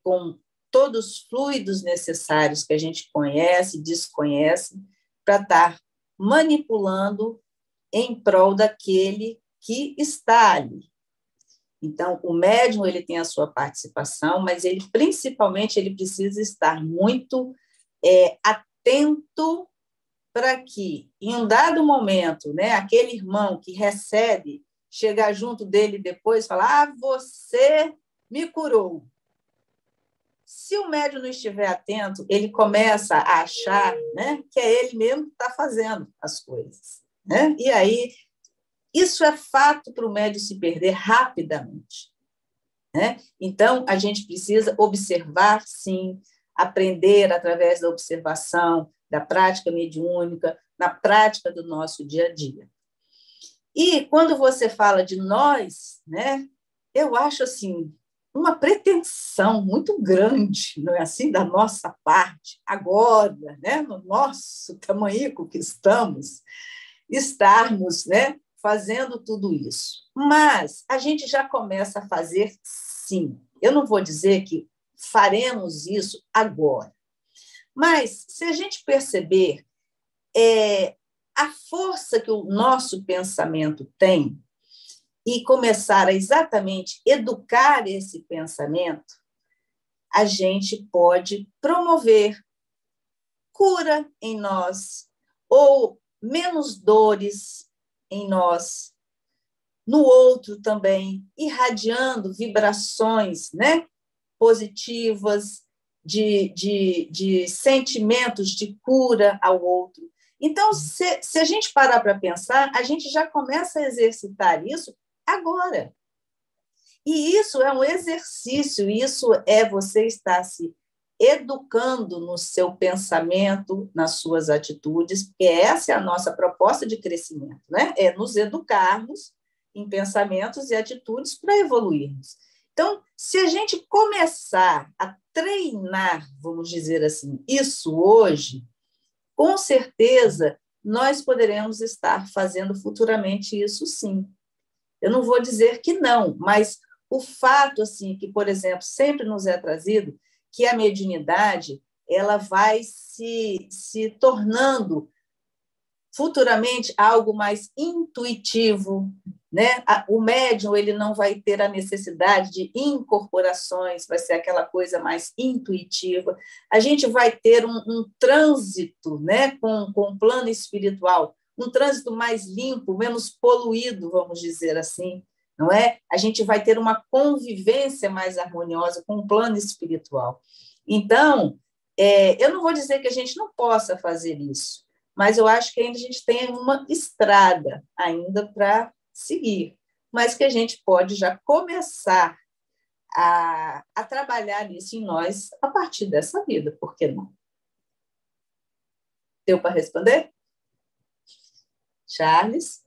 [SPEAKER 1] com todos os fluidos necessários que a gente conhece, desconhece, para estar manipulando em prol daquele que está ali. Então, o médium ele tem a sua participação, mas ele principalmente ele precisa estar muito atento para que, em um dado momento, né, aquele irmão que recebe, chegar junto dele depois e falar: você me curou. Se o médium não estiver atento, ele começa a achar, né, que é ele mesmo que está fazendo as coisas. Né? E aí, isso é fato para o médium se perder rapidamente. Né? Então, a gente precisa observar, sim, aprender através da observação, da prática mediúnica, na prática do nosso dia a dia. E quando você fala de nós, né, eu acho assim, uma pretensão muito grande, não é assim, da nossa parte, agora, né, no nosso tamanhico que estarmos, né, fazendo tudo isso. Mas a gente já começa a fazer, sim. Eu não vou dizer que faremos isso agora. Mas, se a gente perceber a força que o nosso pensamento tem e começar a exatamente educar esse pensamento, a gente pode promover cura em nós ou menos dores em nós, no outro também, irradiando vibrações, né, positivas, de sentimentos de cura ao outro. Então, se a gente parar para pensar, a gente já começa a exercitar isso agora. E isso é um exercício, isso é você estar se educando no seu pensamento, nas suas atitudes, porque essa é a nossa proposta de crescimento, né? É nos educarmos em pensamentos e atitudes para evoluirmos. Então, se a gente começar a treinar, vamos dizer assim, isso hoje, com certeza nós poderemos estar fazendo futuramente isso sim. Eu não vou dizer que não, mas o fato, assim, que, por exemplo, sempre nos é trazido, que a mediunidade ela vai se tornando futuramente algo mais intuitivo, né? O médium ele não vai ter a necessidade de incorporações, vai ser aquela coisa mais intuitiva. A gente vai ter um trânsito, né, com o plano espiritual, um trânsito mais limpo, menos poluído, vamos dizer assim, não é? A gente vai ter uma convivência mais harmoniosa com o plano espiritual. Então, eu não vou dizer que a gente não possa fazer isso, mas eu acho que ainda a gente tem uma estrada ainda para seguir, mas que a gente pode já começar a trabalhar isso em nós a partir dessa vida, por que não? Deu para responder? Charles?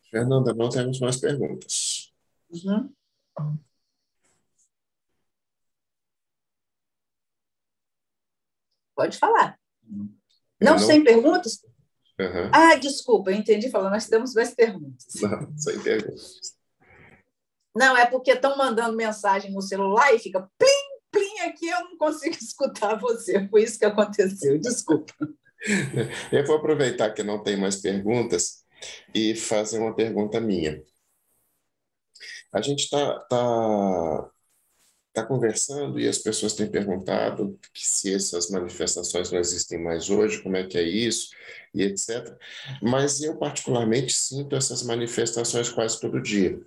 [SPEAKER 3] Fernanda, não temos mais perguntas.
[SPEAKER 1] Uhum. Pode falar. Não sem perguntas?
[SPEAKER 3] Uhum.
[SPEAKER 1] Ah, desculpa, eu entendi falando, nós temos mais perguntas.
[SPEAKER 3] Não, sem perguntas.
[SPEAKER 1] Não, é porque estão mandando mensagem no celular e fica plim, plim aqui, eu não consigo escutar você. Foi isso que aconteceu, desculpa.
[SPEAKER 3] Eu vou aproveitar que não tem mais perguntas e fazer uma pergunta minha. A gente tá conversando e as pessoas têm perguntado que se essas manifestações não existem mais hoje, como é que é isso, e etc. Mas eu, particularmente, sinto essas manifestações quase todo dia.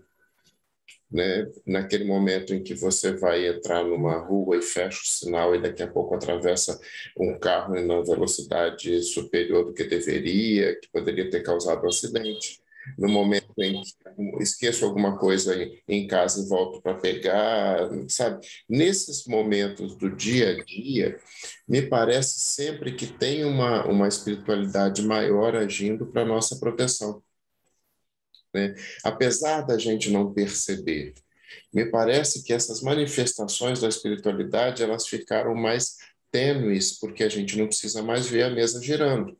[SPEAKER 3] Né? Naquele momento em que você vai entrar numa rua e fecha o sinal e daqui a pouco atravessa um carro em uma velocidade superior do que deveria, que poderia ter causado um acidente. No momento em que esqueço alguma coisa em casa e volto para pegar, sabe? Nesses momentos do dia a dia, me parece sempre que tem uma espiritualidade maior agindo para a nossa proteção. Né? Apesar da gente não perceber, me parece que essas manifestações da espiritualidade elas ficaram mais tênues, porque a gente não precisa mais ver a mesa girando.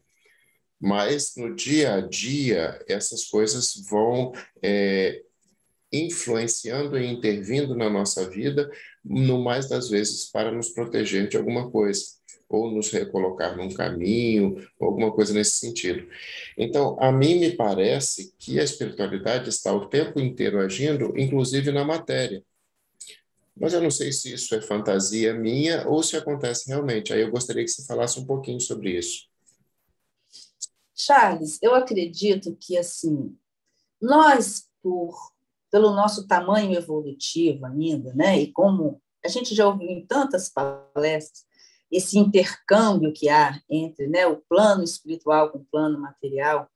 [SPEAKER 3] Mas no dia a dia, essas coisas vão influenciando e intervindo na nossa vida, no mais das vezes para nos proteger de alguma coisa, ou nos recolocar num caminho, ou alguma coisa nesse sentido. Então, a mim me parece que a espiritualidade está o tempo inteiro agindo, inclusive na matéria. Mas eu não sei se isso é fantasia minha ou se acontece realmente. Aí eu gostaria que você falasse um pouquinho sobre isso.
[SPEAKER 1] Charles, eu acredito que, assim, nós, pelo nosso tamanho evolutivo ainda, né, e como a gente já ouviu em tantas palestras, esse intercâmbio que há entre, né, o plano espiritual com o plano material,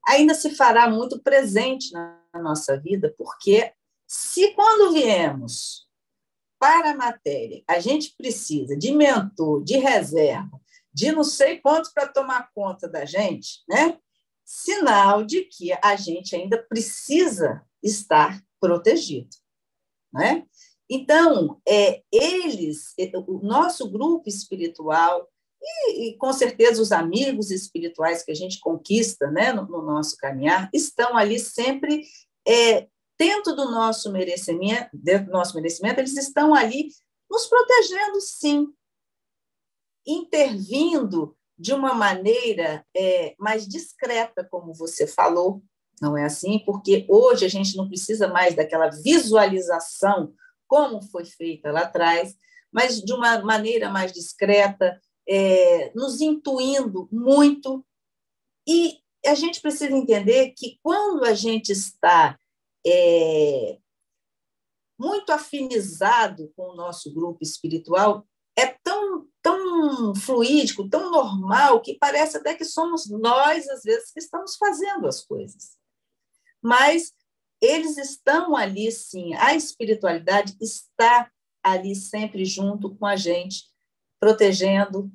[SPEAKER 1] ainda se fará muito presente na nossa vida, porque se quando viemos para a matéria, a gente precisa de mentor, de reserva, de não sei quantos para tomar conta da gente, né? Sinal de que a gente ainda precisa estar protegido, né? Então, o nosso grupo espiritual e com certeza os amigos espirituais que a gente conquista, né, no nosso caminhar, estão ali sempre dentro do nosso merecimento, eles estão ali nos protegendo, sim, intervindo de uma maneira mais discreta, como você falou, não é assim? Porque hoje a gente não precisa mais daquela visualização como foi feita lá atrás, mas de uma maneira mais discreta, nos intuindo muito. E a gente precisa entender que quando a gente está muito afinizado com o nosso grupo espiritual, é tão fluídico, tão normal, que parece até que somos nós, às vezes, que estamos fazendo as coisas. Mas eles estão ali, sim, a espiritualidade está ali sempre junto com a gente, protegendo,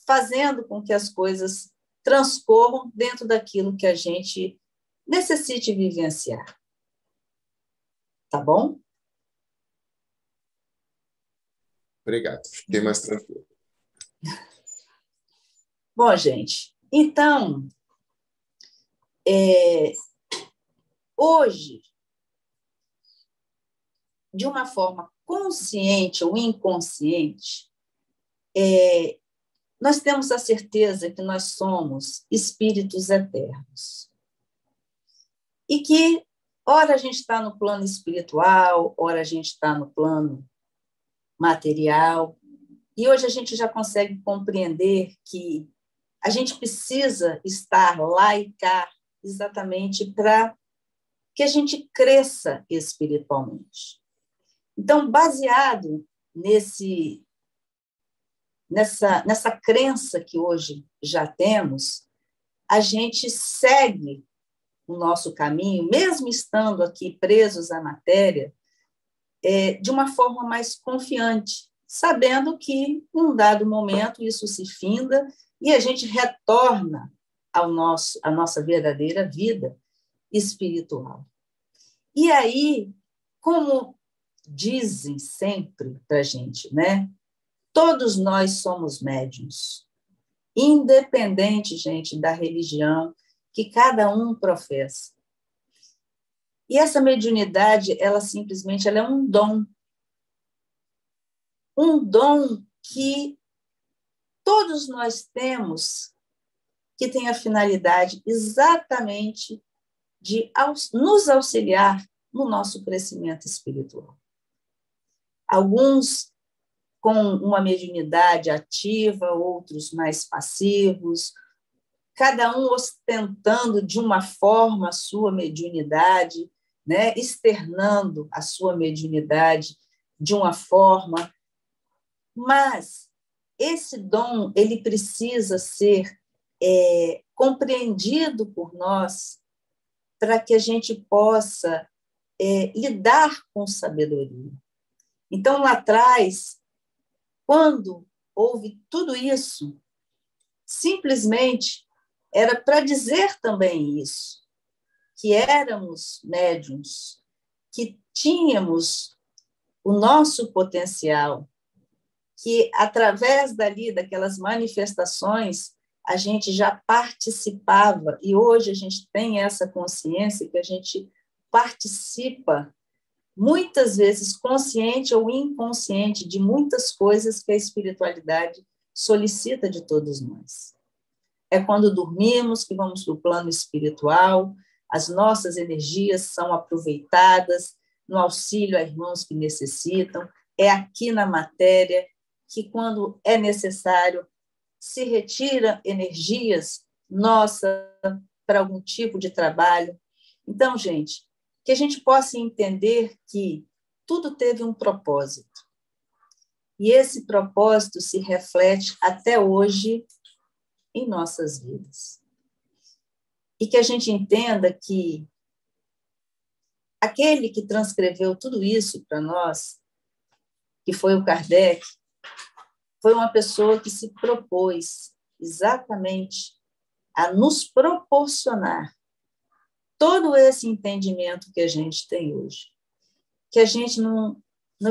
[SPEAKER 1] fazendo com que as coisas transcorram dentro daquilo que a gente necessite vivenciar. Tá bom?
[SPEAKER 3] Obrigado. Fiquei mais tranquilo.
[SPEAKER 1] Bom, gente, então, hoje, de uma forma consciente ou inconsciente, nós temos a certeza que nós somos espíritos eternos. E que, ora a gente está no plano espiritual, ora a gente está no plano material. E hoje a gente já consegue compreender que a gente precisa estar lá e cá exatamente para que a gente cresça espiritualmente. Então, baseado nessa crença que hoje já temos, a gente segue o nosso caminho, mesmo estando aqui presos à matéria, de uma forma mais confiante, sabendo que, em um dado momento, isso se finda e a gente retorna à nossa verdadeira vida espiritual. E aí, como dizem sempre para a gente, né? Todos nós somos médiuns, independente, gente, da religião que cada um professa. E essa mediunidade, ela simplesmente é um dom que todos nós temos, que tem a finalidade exatamente de nos auxiliar no nosso crescimento espiritual. Alguns com uma mediunidade ativa, outros mais passivos, cada um ostentando de uma forma a sua mediunidade, né? Externando a sua mediunidade de uma forma, mas esse dom ele precisa ser compreendido por nós para que a gente possa lidar com sabedoria. Então, lá atrás, quando houve tudo isso, simplesmente era para dizer também isso, que éramos médiuns, que tínhamos o nosso potencial, que através daquelas manifestações, a gente já participava, e hoje a gente tem essa consciência que a gente participa, muitas vezes consciente ou inconsciente, de muitas coisas que a espiritualidade solicita de todos nós. É quando dormimos que vamos para o plano espiritual, as nossas energias são aproveitadas no auxílio a irmãos que necessitam, é aqui na matéria que, quando é necessário, se retira energias nossas para algum tipo de trabalho. Então, gente, que a gente possa entender que tudo teve um propósito. E esse propósito se reflete até hoje em nossas vidas. E que a gente entenda que aquele que transcreveu tudo isso para nós, que foi o Kardec, foi uma pessoa que se propôs exatamente a nos proporcionar todo esse entendimento que a gente tem hoje. Que a gente não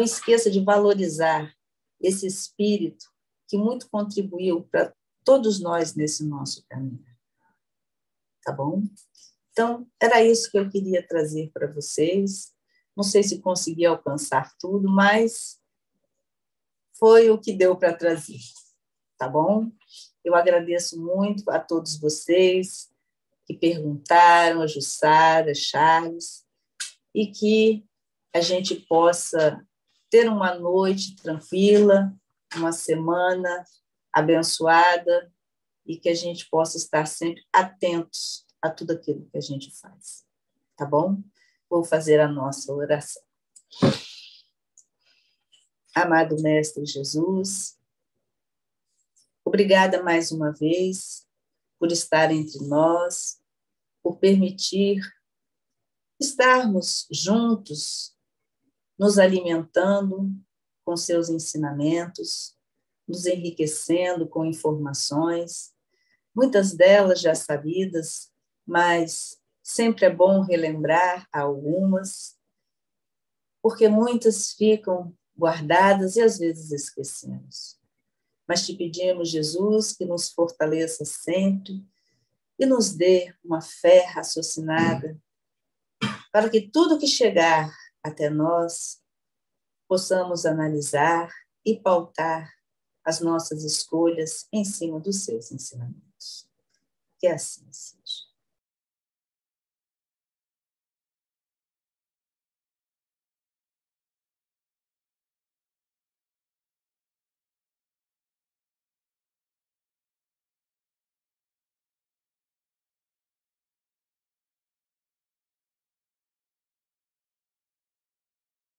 [SPEAKER 1] esqueça de valorizar esse espírito que muito contribuiu para todos nós nesse nosso caminho. Tá bom? Então, era isso que eu queria trazer para vocês. Não sei se consegui alcançar tudo, mas foi o que deu para trazer, tá bom? Eu agradeço muito a todos vocês que perguntaram, a Jussara, a Charles, e que a gente possa ter uma noite tranquila, uma semana abençoada, e que a gente possa estar sempre atentos a tudo aquilo que a gente faz, tá bom? Vou fazer a nossa oração. Amado Mestre Jesus, obrigada mais uma vez por estar entre nós, por permitir estarmos juntos, nos alimentando com seus ensinamentos, nos enriquecendo com informações, muitas delas já sabidas, mas sempre é bom relembrar algumas, porque muitas ficam guardadas e às vezes esquecemos. Mas te pedimos, Jesus, que nos fortaleça sempre e nos dê uma fé raciocinada para que tudo que chegar até nós possamos analisar e pautar as nossas escolhas em cima dos seus ensinamentos. Que assim seja.